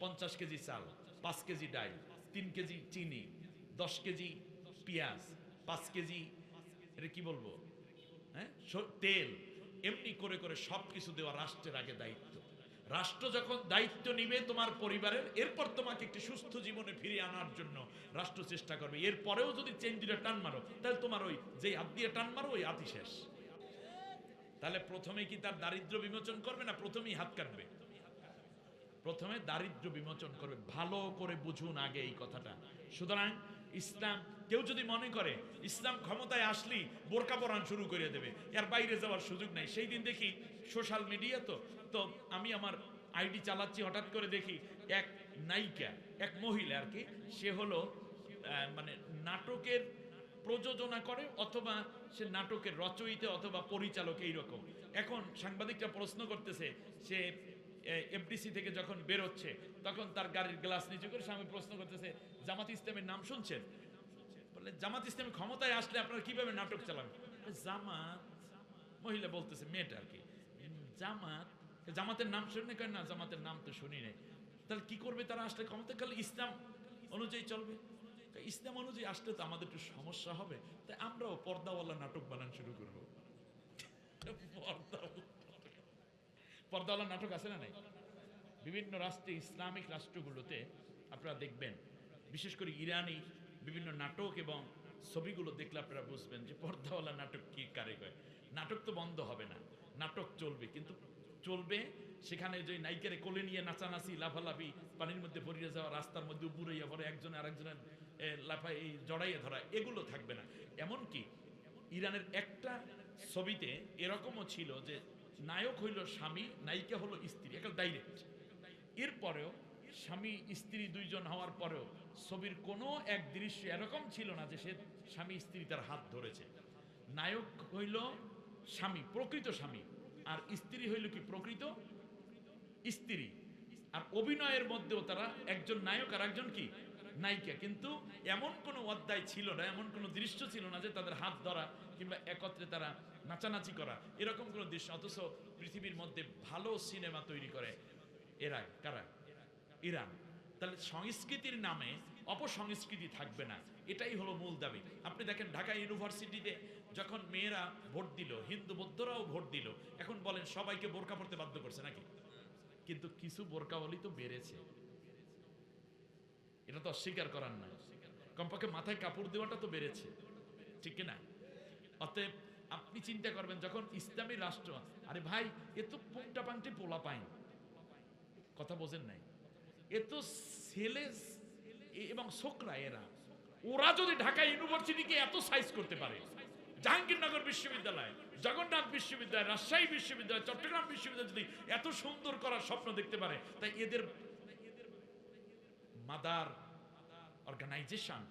50 কেজি চাল, 5 কেজি ডাল, 3 কেজি চিনি, 10 কেজি পেঁয়াজ, 5 কেজি এটা কি বলবো, হ্যাঁ, তেল, এমনি করে করে সবকিছু দেওয়া রাষ্ট্রের আগে দায়িত্ব। রাষ্ট্র যখন দায়িত্ব নিবে তোমার পরিবারের, এরপর তোমাকে একটি সুস্থ জীবনে ফিরিয়ে আনার জন্য রাষ্ট্র চেষ্টা করবে। এরপরেও যদি চেন দিয়ে টান মারো, তাহলে তোমার ওই যে হাত দিয়ে টান মারো ওই হাতই শেষ। তাহলে প্রথমে কি তার দারিদ্র বিমোচন করবে না প্রথমেই হাত কাটবে? প্রথমে দারিদ্র বিমোচন করবে। ভালো করে বুঝুন আগে এই কথাটা। সুতরাং ইসলাম, কেউ যদি মনে করে ইসলাম ক্ষমতায় আসলেই বোরকা পরান শুরু করে দেবে, এর বাইরে যাওয়ার সুযোগ নাই। সেই দিন দেখি সোশ্যাল মিডিয়া, তো আমি আমার আইডি চালাচ্ছি, হঠাৎ করে দেখি এক নায়িকা, এক মহিলা আর কি, সে হলো মানে নাটকের প্রযোজনা করে, অথবা সে নাটকের রচয়িতা অথবা পরিচালক, এইরকম। এখন সাংবাদিকরা প্রশ্ন করতেছে, সে এফডিসি থেকে যখন বেরোচ্ছে তখন তার গাড়ির গ্লাস নিচু করে স্বামী প্রশ্ন করতেছে, জামাত ইসলামের নাম শুনছেন? বলে জামাত ইসলামী ক্ষমতায় আসলে আপনারা কিভাবে নাটক চালাবেন? জামাত, মহিলা বলতেছে, মেয়েটা আর কি, জামাত, জামাতের নাম শুনে কেন? না, জামাতের নাম তো শুনি নাই। তাহলে কি করবে তারা আসলে ক্ষমতায়? কালে ইসলাম অনুযায়ী চলবে। ইসলাম অনুযায়ী আসলে তো আমাদের একটু সমস্যা হবে, তাই আমরাও পর্দাওয়ালা নাটক বানান শুরু করবো। পর্দাওয়ালা নাটক আছে না নাই? বিভিন্ন রাষ্ট্রে, ইসলামিক রাষ্ট্রগুলোতে আপনারা দেখবেন, বিশেষ করে ইরানি বিভিন্ন নাটক এবং ছবিগুলো দেখলে আপনারা বুঝবেন যে পর্দাওয়ালা নাটক কি কারে কয়। নাটক তো বন্ধ হবে না, নাটক চলবে, কিন্তু চলবে সেখানে যে নায়িকারে কোলে নিয়ে নাচানাচি, লাফালাফি, পানির মধ্যে পড়িয়ে যাওয়া, রাস্তার মধ্যে বুড়াইয়া পড়ে একজনে আরেকজনের লাফাই জড়াইয়া ধরা, এগুলো থাকবে না। এমনকি ইরানের একটা ছবিতে এরকমও ছিল যে নায়ক হইল স্বামী, নায়িকা হলো স্ত্রী, একটা ডাইরেক্ট। এরপরেও স্বামী স্ত্রী দুইজন হওয়ার পরেও ছবির কোনো এক দৃশ্য এরকম ছিল না যে সে স্বামী স্ত্রী তার হাত ধরেছে। নায়ক হইল স্বামী, প্রকৃত স্বামী, আর স্ত্রী হইল কি প্রকৃত স্ত্রী। আর অভিনয়ের মধ্যেও তারা একজন নায়ক আর একজন কি নায়িকা, কিন্তু এমন কোনো অধ্যায় ছিল না, এমন কোনো দৃশ্য ছিল না যে তাদের হাত ধরা কিংবা একত্রে তারা নাচানাচি করা, এরকম কোনো দৃশ্য। অথচ পৃথিবীর মধ্যে ভালো সিনেমা তৈরি করে এরা কারা? ইরান। তাহলে সংস্কৃতির নামে অপসংস্কৃতি থাকবে না, এটাই হলো মূল দাবি। আপনি দেখেন ঢাকা ইউনিভার্সিটিতে যখন মেয়েরা ভোট দিল, হিন্দু বৌদ্ধরাও ভোট দিল, এখন বলেন সবাইকে বোরকা পড়তে বাধ্য করছে নাকি? কিন্তু কিছু বোরকাওয়ালি তো বেড়েছে, এটা তো অস্বীকার করার না। কমপক্ষে মাথায় কাপড় দেওয়াটা তো বেড়েছে, ঠিক কিনা? অতএব আপনি চিন্তা করবেন যখন ইসলামী রাষ্ট্র, আরে ভাই এ তো পুংটা পাংটি পোলা পাইন, কথা বোঝেন নাই, এ তো ছেলে এবং ছোকরা, ওরা যদি ঢাকা ইউনিভার্সিটিকে এত সাইজ করতে পারে, জাহাঙ্গীরনগর বিশ্ববিদ্যালয়, জগন্নাথ বিশ্ববিদ্যালয়, রাজশাহী বিশ্ববিদ্যালয়, চট্টগ্রাম বিশ্ববিদ্যালয় যদি এত সুন্দর করার স্বপ্ন দেখতে পারে, তাই এদের মাদার অর্গানাইজেশন,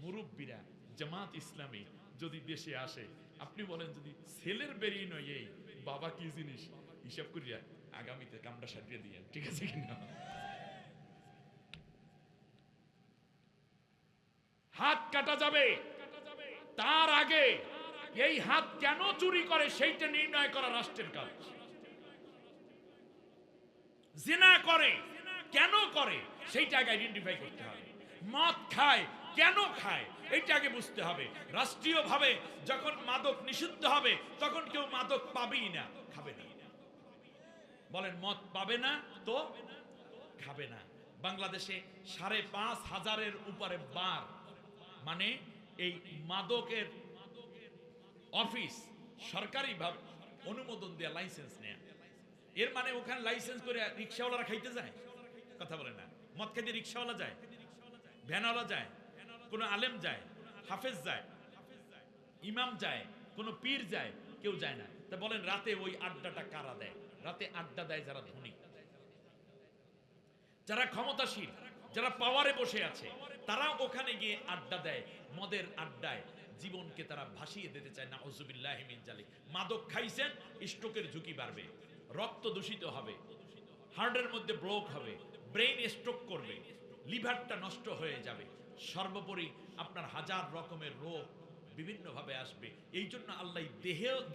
মুরব্বীরা, জামাত ইসলামী যদি দেশে আসে, আপনি বলেন যদি ছেলের বেরিয়ে নয় এই বাবা কি জিনিস হিসাব করিয়া আগামীতে কামড়া সাজিয়ে দিয়ে, ঠিক আছে কিনা? হাত কাটা যাবে, তার আগে এই হাত কেন চুরি করে সেইটা নির্ণয় করা রাষ্ট্রের কাজ। জিনা করে কেন করে সেইটা আগে আইডেন্টিফাই করতে হবে। মদ খায় কেন খায় এইটা আগে বুঝতে হবে। রাষ্ট্রীয়ভাবে যখন মাদক নিষিদ্ধ হবে তখন কেউ মাদক পাবেই না, খাবে না। বলেন মদ পাবে না তো খাবে না। বাংলাদেশে ৫,৫০০-এর উপরে বার, মানে এই মাদকের অফিস সরকারিভাবে অনুমোদন দেয়া, লাইসেন্স নেয়া। এর মানে ওখানে লাইসেন্স করে রিক্সাওয়ালারা খাইতে যায়? কথা বলে না। মদ খাইতে রিক্সাওয়ালা যায়, ভ্যানওয়ালা যায়, কোনো আলেম যায়, হাফেজ যায়, ইমাম যায়, কোনো পীর যায়? কেউ যায় না। তা বলেন রাতে ওই আড্ডাটা কারা দেয়? রাতে আড্ডা দেয় যারা ধনী, যারা ক্ষমতাশীল, যারা পাওয়ারে বসে আছে, তারা ওখানে গিয়ে আড্ডা দেয়। মদের আড্ডায় জীবনকে তারা ভাসিয়ে দিতে চায়। নাউযুবিল্লাহি মিন জালিক। মাদক খাইছেন, স্ট্রোকের ঝুঁকি বাড়বে, রক্ত দূষিত হবে, হার্টের মধ্যে ব্লক হবে, ব্রেইন স্ট্রোক করবে, লিভারটা নষ্ট হয়ে যাবে, সর্বোপরি আপনার হাজার রকমের রোগ বিভিন্নভাবে আসবে। এই জন্য আল্লাহ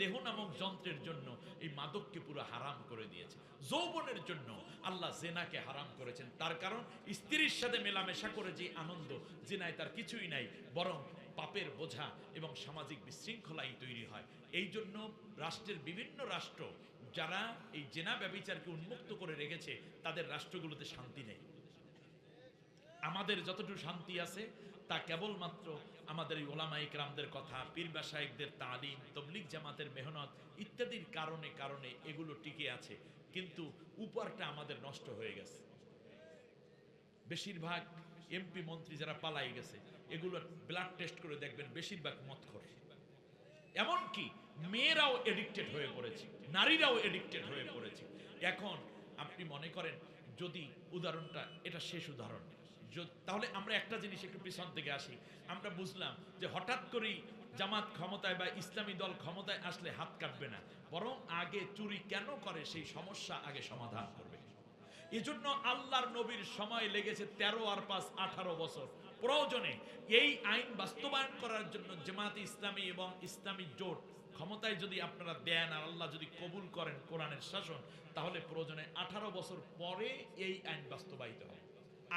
দেহ নামক যন্ত্রের জন্য এই মাদককে পুরো হারাম করে দিয়েছে। যৌবনের জন্য আল্লাহ জেনাকে হারাম করেছেন। তার কারণ স্ত্রীর সাথে মেলামেশা করে যে আনন্দ, জেনায় তার কিছুই নাই, বরং পাপের বোঝা এবং সামাজিক বিশৃঙ্খলাই তৈরি হয়। এই জন্য রাষ্ট্রের বিভিন্ন রাষ্ট্র যারা এই জেনা ব্যভিচারকে উন্মুক্ত করে রেখেছে, তাদের রাষ্ট্রগুলোতে শান্তি নেই। আমাদের যতটুকু শান্তি আছে তা কেবলমাত্র আমাদের এই ওলামা ইকরামদের কথা, পীর মাশায়েখদের তালিম, তাবলীগ জামাতের মেহনত ইত্যাদির কারণে কারণে এগুলো টিকে আছে। কিন্তু উপরটা আমাদের নষ্ট হয়ে গেছে। বেশিরভাগ এমপি মন্ত্রী যারা পালাই গেছে, এগুলো ব্লাড টেস্ট করে দেখবেন বেশিরভাগ মদখোর। এমনকি মেয়েরাও এডিক্টেড হয়ে পড়েছে, নারীরাও এডিক্টেড হয়ে পড়েছে। এখন আপনি মনে করেন যদি উদাহরণটা, এটা শেষ উদাহরণ, তাহলে আমরা একটা জিনিস একটু পিছন থেকে আসি। আমরা বুঝলাম যে হঠাৎ করেই জামাত ক্ষমতায় বা ইসলামী দল ক্ষমতায় আসলে হাত কাটবে না, বরং আগে চুরি কেন করে সেই সমস্যা আগে সমাধান করবে। এজন্য আল্লাহর নবীর সময় লেগেছে 13 আর 5 18 বছর। প্রয়োজনে এই আইন বাস্তবায়ন করার জন্য জামাত ইসলামী এবং ইসলামী জোট ক্ষমতায় যদি আপনারা দেন আর আল্লাহ যদি কবুল করেন কোরআনের শাসন, তাহলে প্রয়োজনে 18 বছর পরে এই আইন বাস্তবায়িত হবে।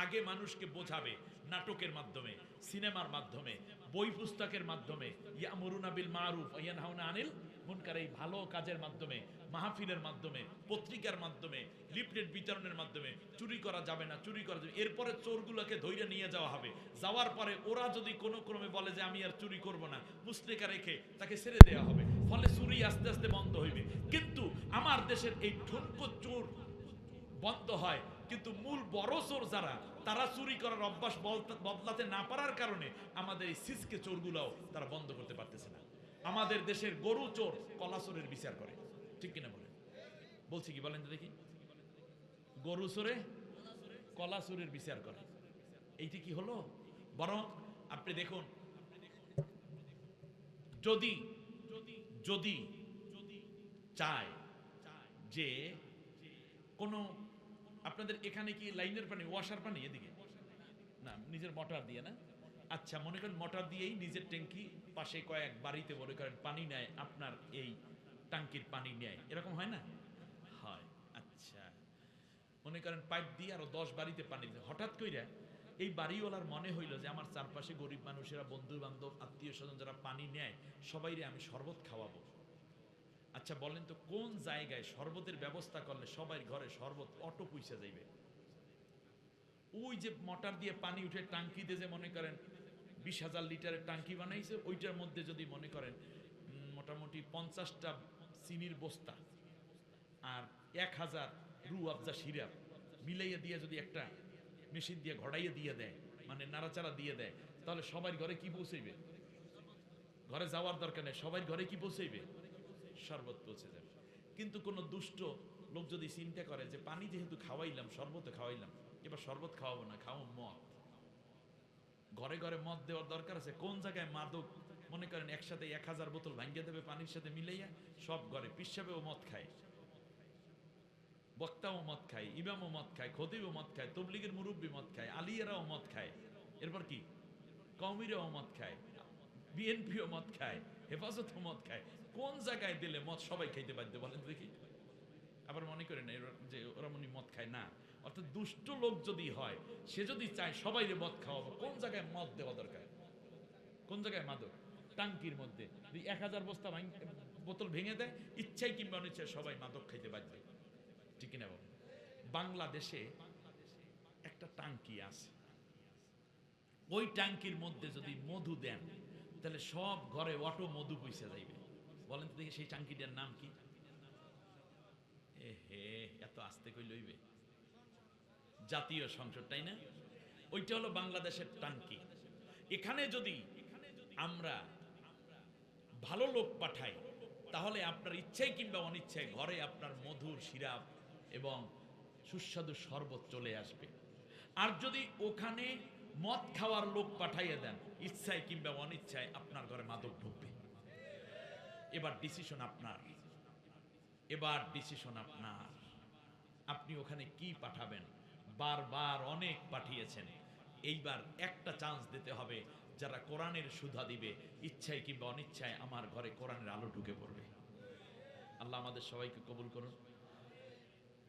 আগে মানুষকে বোঝাবে নাটকের মাধ্যমে, সিনেমার মাধ্যমে, বই পুস্তকের মাধ্যমে, ইয়ামুরুনা বিল মারুফ ওয়া ইয়ানহাউনা আনিল মুনকার, এই ভালো কাজের মাধ্যমে, মাহফিলের মাধ্যমে, পত্রিকার মাধ্যমে, লিফলেট বিতরণের মাধ্যমে। চুরি করা যাবে না, চুরি করা যাবে। এরপরে চোরগুলোকে ধইরে নিয়ে যাওয়া হবে। যাওয়ার পরে ওরা যদি কোনো ক্রমে বলে যে আমি আর চুরি করব না, মুসলেকা রেখে তাকে ছেড়ে দেওয়া হবে। ফলে চুরি আস্তে আস্তে বন্ধ হইবে। কিন্তু আমার দেশের এই ঠুনকো চোর বন্ধ হয়, কিন্তু মূল বড় চোর যারা, তারা চুরি করার অভ্যাস বদলাতে না পারার কারণে আমাদের এই সিসকে চোরগুলোও তারা বন্ধ করতে পারতেছে না। আমাদের দেশের গরু চোর কলা চোরের বিচার করে, ঠিক কিনা বলেন? বলছি কি বলেন তো দেখি? গরু চোরে কলা চোরের বিচার করে, এইটি কি হলো? বরং আপনি দেখুন, যদি যদি চায় যে কোনো, আপনাদের এখানে কি লাইনের পানি, ওয়াসার পানি এদিকে না, নিজের মোটর দিয়ে না? আচ্ছা, মনে করেন মোটর দিয়েই নিজের ট্যাঙ্কি পাশে কয়েক বাড়িতে মনে করেন পানি নেয়, আপনার এই ট্যাঙ্কির পানি নেয়, এরকম হয় না? হয়। আচ্ছা, মনে করেন পাইপ দিয়ে আরো 10 বাড়িতে পানি দিতে, হঠাৎ কইরা এই বাড়িওয়ালার মনে হইলো যে আমার চারপাশে গরিব মানুষেরা, বন্ধু বান্ধব, আত্মীয় স্বজন যারা পানি নেয়, সবাইরে আমি শরবত খাওয়াবো। আচ্ছা বলেন তো, কোন জায়গায় শরবতের ব্যবস্থা করলে সবাই ঘরে শরবত অটো পয়সা যাইবে? ওই যে মোটর দিয়ে পানি উঠে টাঙ্কিতে, যে মনে করেন 20,000 লিটারের টাঙ্কি বানাইছে, ওইটার মধ্যে যদি মনে করেন মোটামুটি 50টা চিনির বস্তা আর 1000 রু আফজা সিরাপ মিলাইয়া দিয়ে যদি একটা মেশিন দিয়ে ঘড়াইয়ে দিয়ে দেয়, মানে নাড়াচাড়া দিয়ে দেয়, তাহলে সবার ঘরে কি পৌঁছাইবে? ঘরে যাওয়ার দরকার নেই, সবার ঘরে কি পৌঁছাইবে? শরবত পৌঁছে যাবে। কিন্তু কোনো দুষ্ট লোক যদি চিন্তা করে যে পানি যেহেতু খাওয়াইলাম, শরবত খাওয়াইলাম, এবার শরবত খাওয়াবো না, খাওয়াবো মদ, ঘরে ঘরে মদ দেওয়ার দরকার আছে? কোন জায়গায় মাদক মনে করেন একসাথে 1000 বোতল ভাঙ্গিয়ে দেবে পানির সাথে মিলাইয়া, সব ঘরে পিসাবেও মদ খায়, বক্তাও মদ খায়, ইমামও মদ খায়, খতিবও মদ খায়, তবলিগের মুরব্বী মদ খায়, আলিয়ারাও মদ খায়, এরপর কি কওমিরাও মদ খায়, বিএনপিও মদ খায়, হেফাজতও মদ খায়। কোন জায়গায় দিলে মদ সবাই খাইতে বাধ্য বলেন দেখি? আবার মনে করেন না যে ওরা মনে মদ খায় না, অর্থাৎ দুষ্ট লোক যদি হয়, সে যদি চায় সবাইরে মদ খাওয়াবো, কোন জায়গায় মদ দেওয়া দরকার? কোন জায়গায় মাদক? টাঙ্কির মধ্যে 1000 বস্তা বোতল ভেঙে দেয়, ইচ্ছাই কিংবা অনিচ্ছায় সবাই মাদক খাইতে বাধ্য। ঠিক কিনা বলেন? বাংলাদেশে একটা টাঙ্কি আছে, ওই টাঙ্কির মধ্যে যদি মধু দেন, তাহলে সব ঘরে অটো মধু পয়সা যাইবে। বলেন তো দেখি সেই টাঙ্কিটার নাম কি? হে, এত আস্তে কই লইবে? জাতীয় সংসদ, তাই না? ওইটা হলো বাংলাদেশের টাঙ্কি। এখানে যদি আমরা ভালো লোক পাঠাই, তাহলে আপনার ইচ্ছাই কিংবা অনিচ্ছায় ঘরে আপনার মধুর সিরাপ এবং সুস্বাদু শরবত চলে আসবে। আর যদি ওখানে মদ খাওয়ার লোক পাঠাইয়া দেন, ইচ্ছায় কিংবা অনিচ্ছায় আপনার ঘরে মাদক ঢুকবে। এবার ডিসিশন আপনার, এবার ডিসিশন আপনার, আপনি ওখানে কি পাঠাবেন? বারবার অনেক পাঠিয়েছেন, এইবার একটা চান্স দিতে হবে, যারা কোরআনের সুধা দিবে, ইচ্ছায় কিংবা অনিচ্ছায় আমার ঘরে কোরআনের আলো ঢুকে পড়বে। আল্লাহ আমাদের সবাইকে কবুল করুন।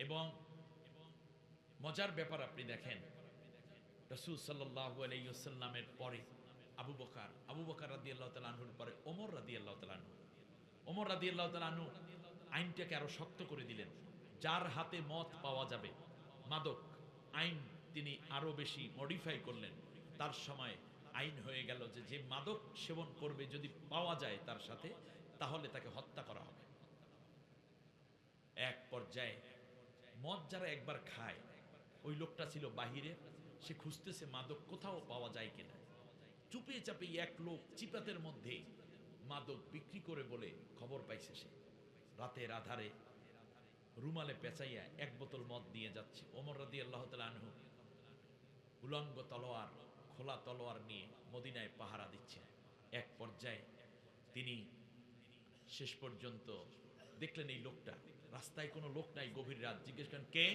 এবং মজার ব্যাপার আপনি দেখেন, রাসূল সাল্লাল্লাহু আলাইহি ওয়াসাল্লামের পরে আবু বকর রাদিয়াল্লাহু তাআলা আনহুর পরে ওমর রাদিয়াল্লাহু তাআলা আনহু, ওমর রাদিয়াল্লাহু তাআলা আনহু আইনটাকে আরো শক্ত করে দিলেন। যার হাতে মদ পাওয়া যাবে, মাদক, আইন তিনি আরো বেশি মডিফাই করলেন। তার সময় আইন হয়ে গেল যে যে মাদক সেবন করবে যদি পাওয়া যায় তার সাথে, তাহলে তাকে হত্যা করা হবে। এক পর্যায়ে মদ যারা একবার খায়, ওই লোকটা ছিল বাহিরে, সে খুঁজতেছে মাদক কোথাও পাওয়া যায় কিনা। চুপে চাপে এক লোক চিপাতের মধ্যে মাদক বিক্রি করে বলে খবর পাইছে, সে রাতের আধারে রুমালে পেঁচাইয়া এক বোতল মদ নিয়ে যাচ্ছে। ওমর রাদিয়াল্লাহু তাআলা আনহু উলঙ্গ তলোয়ার, খোলা তলোয়ার নিয়ে মদিনায় পাহারা দিচ্ছেন। এক পর্যায়ে তিনি শেষ পর্যন্ত দেখলেন এই লোকটা, রাস্তায় কোনো লোক নাই, গভীর রাত, জিজ্ঞেস করেন কে?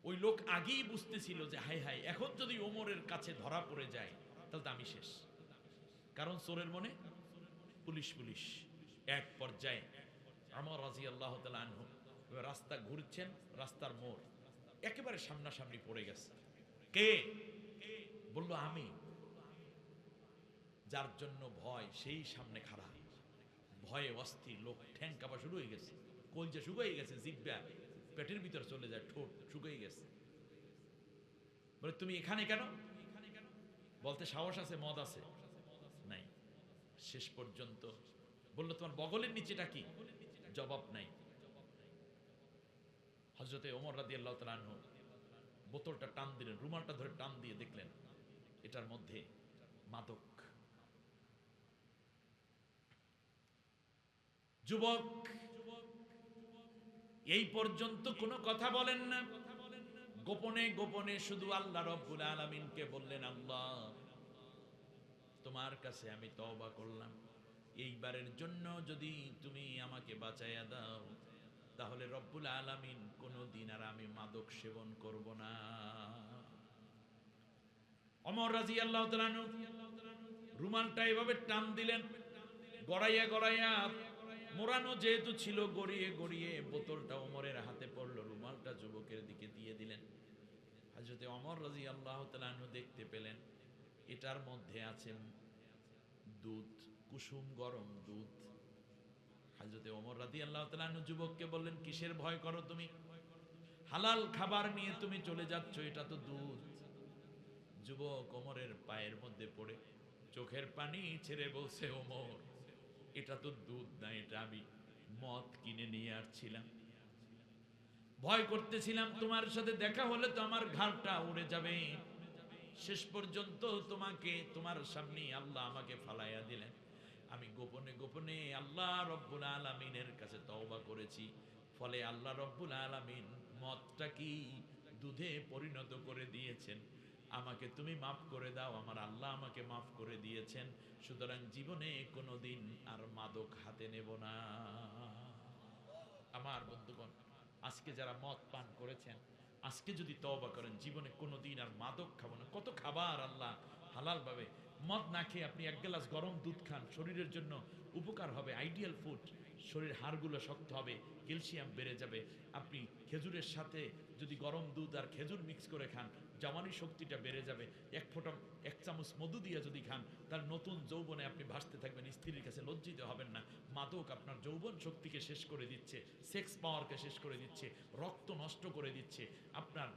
ওই লোক আগেই বুঝতেছিল যে হাই হাই, এখন যদি ওমরের কাছে ধরা পড়ে যায় তাহলে তো আমি শেষ, কারণ চোরের মনে পুলিশ পুলিশ। এক পর্যায়ে ওমর রাদিয়াল্লাহু তাআলা আনহু রাস্তা ঘুরছেন, রাস্তার মোড় একেবারে সামনাসামনি পড়ে গেছে। কে? বলল আমি। যার জন্য ভয় সেই সামনে খাড়া, ভয়ে অস্থির লোক, ঠ্যাং কাঁপা শুরু হয়ে গেছে, কলজা শুকিয়ে গেছে, জিহ্বা পেটের ভিতর চলে যায়, ঠোঁট শুকিয়ে গেছে। বলে তুমি এখানে কেন? বলতে সাহস আছে? মদ আছে? নাই। শেষ পর্যন্ত বলল তোমার বগলের নিচেটা কি? জবাব নাই। হযরতে ওমর রাদিয়াল্লাহু তাআলা আনহু বোতলটা টান দিলেন, রুমালটা ধরে টান দিয়ে দেখলেন এটার মধ্যে মাদক। যুবক এই পর্যন্ত কোনো কথা বলেন না, গোপনে গোপনে শুধু আল্লাহ রব্বুল আলামিনকে বললেন, আল্লাহ তোমার কাছে আমি তওবা করলাম, এইবারের জন্য যদি তুমি আমাকে বাঁচাইয়া দাও তাহলে রব্বুল আলামিন কোনোদিন আর আমি মাদক সেবন করব না। ওমর রাদিয়াল্লাহু তাআলা রুমালটা এভাবে টান দিলেন, গড়াইয়া গড়াইয়া মোড়ানো যেহেতু ছিল, গড়িয়ে গড়িয়ে বোতলটা ওমরের হাতে পড়লো, রুমালটা যুবকের দিকে দিয়ে দিলেন। হযরতে ওমর রাদিয়াল্লাহু তাআলা দেখতে পেলেন এটার মধ্যে আছে দুধ, কুসুম গরম দুধ। হযরতে ওমর রাদিয়াল্লাহু তাআলা যুবককে বললেন, কিসের ভয় করো তুমি? হালাল খাবার নিয়ে তুমি চলে যাচ্ছ, এটা তো দুধ। যুবক ওমরের পায়ের মধ্যে পড়ে চোখের পানি ছেড়ে বলছে, ওমর এটা তো দুধ না, এটা আমি মদ কিনে নিয়ে আসছিলাম। ভয় করতেছিলাম তোমার সাথে দেখা হলে তো আমার ঘাড়টা উড়ে যাবে। শেষ পর্যন্ত তোমাকে তোমার সামনে আল্লাহ আমাকে ফালাইয়া দিলেন। আমি গোপনে গোপনে আল্লাহ রব্বুল আলামিনের কাছে তওবা করেছি, ফলে আল্লাহ রব্বুল আলামিন মদটা কি দুধে পরিণত করে দিয়েছেন। আমাকে তুমি মাফ করে দাও, আমার আল্লাহ আমাকে মাফ করে দিয়েছেন। সুতরাং জীবনে কোনোদিন আর মাদক হাতে নেব না। আমার বন্ধুগণ, আজকে যারা মদ পান করেছেন, আজকে যদি তওবা করেন জীবনে কোনোদিন আর মাদক খাবো না। কত খাবার আল্লাহ হালালভাবে, মদ না খেয়ে আপনি এক গ্লাস গরম দুধ খান, শরীরের জন্য উপকার হবে, আইডিয়াল ফুড। শরীর হাড়গুলো শক্ত হবে, ক্যালসিয়াম বেড়ে যাবে। আপনি খেজুরের সাথে যদি গরম দুধ আর খেজুর মিক্স করে খান, জওয়ানি শক্তিটা বেড়ে যাবে। এক ফোঁটা, এক চামচ মধু দিয়ে যদি খান, তার নতুন যৌবনে আপনি ভাসতে থাকবেন, স্ত্রীর কাছে লজ্জিত হবেন না। মাদক আপনার যৌবন শক্তিকে শেষ করে দিচ্ছে, সেক্স পাওয়ারকে শেষ করে দিচ্ছে, রক্ত নষ্ট করে দিচ্ছে, আপনার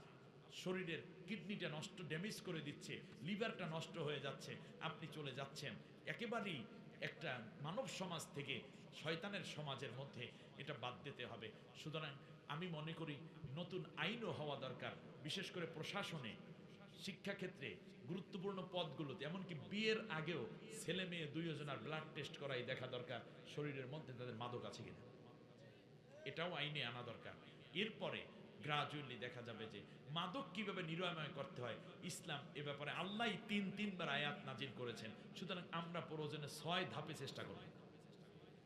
শরীরের কিডনিটা নষ্ট, ড্যামেজ করে দিচ্ছে, লিভারটা নষ্ট হয়ে যাচ্ছে। আপনি চলে যাচ্ছেন একেবারেই একটা মানব সমাজ থেকে শয়তানের সমাজের মধ্যে। এটা বাদ দিতে হবে। সুতরাং আমি মনে করি নতুন আইনও হওয়া দরকার, বিশেষ করে প্রশাসনে, শিক্ষাক্ষেত্রে, গুরুত্বপূর্ণ পদগুলোতে, এমনকি বিয়ের আগেও ছেলে মেয়ে দুইজনের ব্লাড টেস্ট করাই দেখা দরকার শরীরের মধ্যে তাদের মাদক আছে কিনা। এটাও আইনে আনা দরকার। এরপরে গ্রাজুয়ালি দেখা যাবে যে মাদক কিভাবে নিরাময় করতে হয়। ইসলাম এ ব্যাপারে আল্লাহ তিনবার আয়াত নাজিল করেছেন। সুতরাং আমরা প্রয়োজনে 6 ধাপে চেষ্টা করব,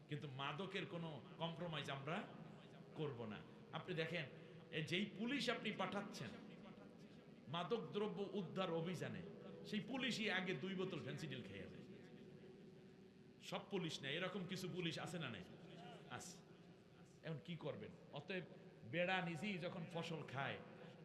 কিন্তু মাদকের কোনো কম্প্রোমাইজ আমরা করব না। আপনি দেখেন, যেই পুলিশ আপনি পাঠাচ্ছেন মাদক দ্রব্য উদ্ধার অভিযানে, সেই পুলিশই আগে 2 বোতল ফেন্সিডিল খেয়ে যায়। সব পুলিশ নেই, এরকম কিছু পুলিশ আছে না নেই? আছে। এখন কি করবেন? অতএব বেড়া নিজেই যখন ফসল খায়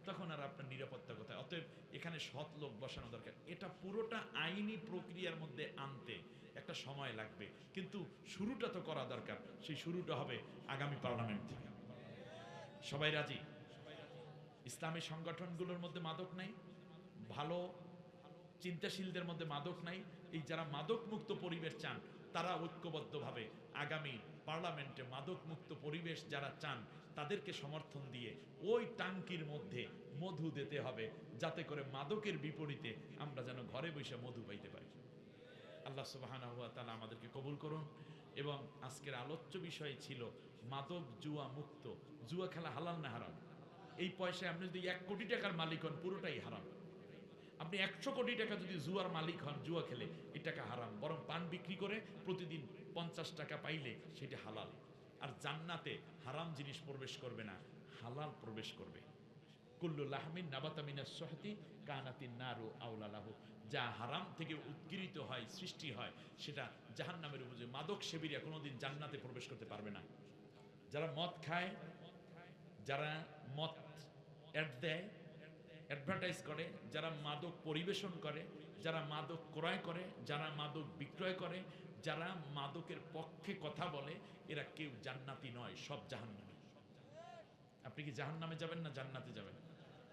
তখন আর আপনার নিরাপত্তা কোথায়? অতএব এখানে সৎ লোক বসানো দরকার। এটা পুরোটা আইনি প্রক্রিয়ার মধ্যে আনতে একটা সময় লাগবে, কিন্তু শুরুটা তো করা দরকার। সেই শুরুটা হবে আগামী পার্লামেন্ট থেকে। সবাই রাজি? ইসলামী সংগঠনগুলোর মধ্যে মাদক নাই, ভালো চিন্তাশীলদের মধ্যে মাদক নাই। এই যারা মাদক মুক্ত পরিবেশ চান তারা ঐক্যবদ্ধভাবে আগামী পার্লামেন্টে মাদক মুক্ত পরিবেশ যারা চান তাদেরকে সমর্থন দিয়ে ওই টাঙ্কির মধ্যে মধু দিতে হবে, যাতে করে মাদকের বিপরীতে আমরা যেন ঘরে বসে মধু পাইতে পারি। আল্লাহ সুবহানাহু ওয়া তাআলা আমাদেরকে কবুল করুন। এবং আজকের আলোচ্য বিষয় ছিল মাদক জুয়া মুক্ত। জুয়া খেলা হালাল না হারাম? এই পয়সায় আপনি যদি 1 কোটি টাকার মালিক হন, পুরোটাই হারাম। আপনি 100 কোটি টাকা যদি জুয়ার মালিক হন, জুয়া খেলে, এই টাকা হারাম। বরং পান বিক্রি করে প্রতিদিন 50 টাকা পাইলে সেটা হালাল। আর জান্নাতে হারাম জিনিস প্রবেশ করবে না, হালাল প্রবেশ করবে। কুল্লু লাহমিন নাবাতা মিনাস সুহতি কানাতিন নারু আওলা লাহু। যা হারাম থেকে উৎগৃহীত হয়, সৃষ্টি হয়, সেটা জাহান্নামের উপযোগী। মাদক সেবীরা কোনোদিন জান্নাতে প্রবেশ করতে পারবে না। যারা মদ খায়, যারা মদ অ্যাড দেয়, অ্যাডভার্টাইজ করে, যারা মাদক পরিবেশন করে, যারা মাদক ক্রয় করে, যারা মাদক বিক্রয় করে, যারা মাদকের পক্ষে কথা বলে, এরা কেউ জান্নাতি নয়, সব জাহান্নামী। আপনি কি জাহান্নামে যাবেন না জান্নাতে যাবেন?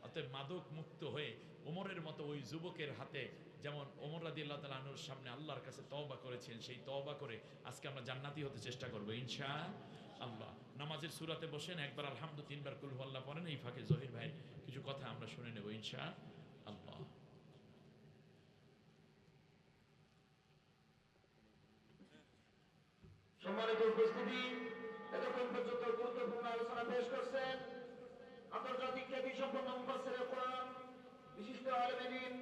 অতএব মাদক মুক্ত হয়ে ওমরের মতো ওই যুবকের হাতে, যেমন ওমর রাদিয়াল্লাহু তাআলা আনহুর সামনে আল্লাহর কাছে তওবা করেছেন, সেই তওবা করে আজকে আমরা জান্নাতি হতে চেষ্টা করব ইনশাআল্লাহ। নামাজের সূরাতে বসেন, একবার আলহামদু, 3 বার কুল হুয়াল্লাহ পড়েন। এই ফাঁকে জহির ভাইয়ের কিছু কথা আমরা শুনে নেব ইনশাআল্লাহ। সম্মানিত উপস্থিতি, এতক্ষণ পর্যন্ত গুরুত্বপূর্ণ আলোচনা পেশ করছেন আন্তর্জাতিক খ্যাতি সম্পন্ন মুফাসসিরে কোরআন বিশিষ্ট আলেম দ্বীন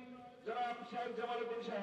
জনাব শেখ জামাল উদ্দিন সাহেব।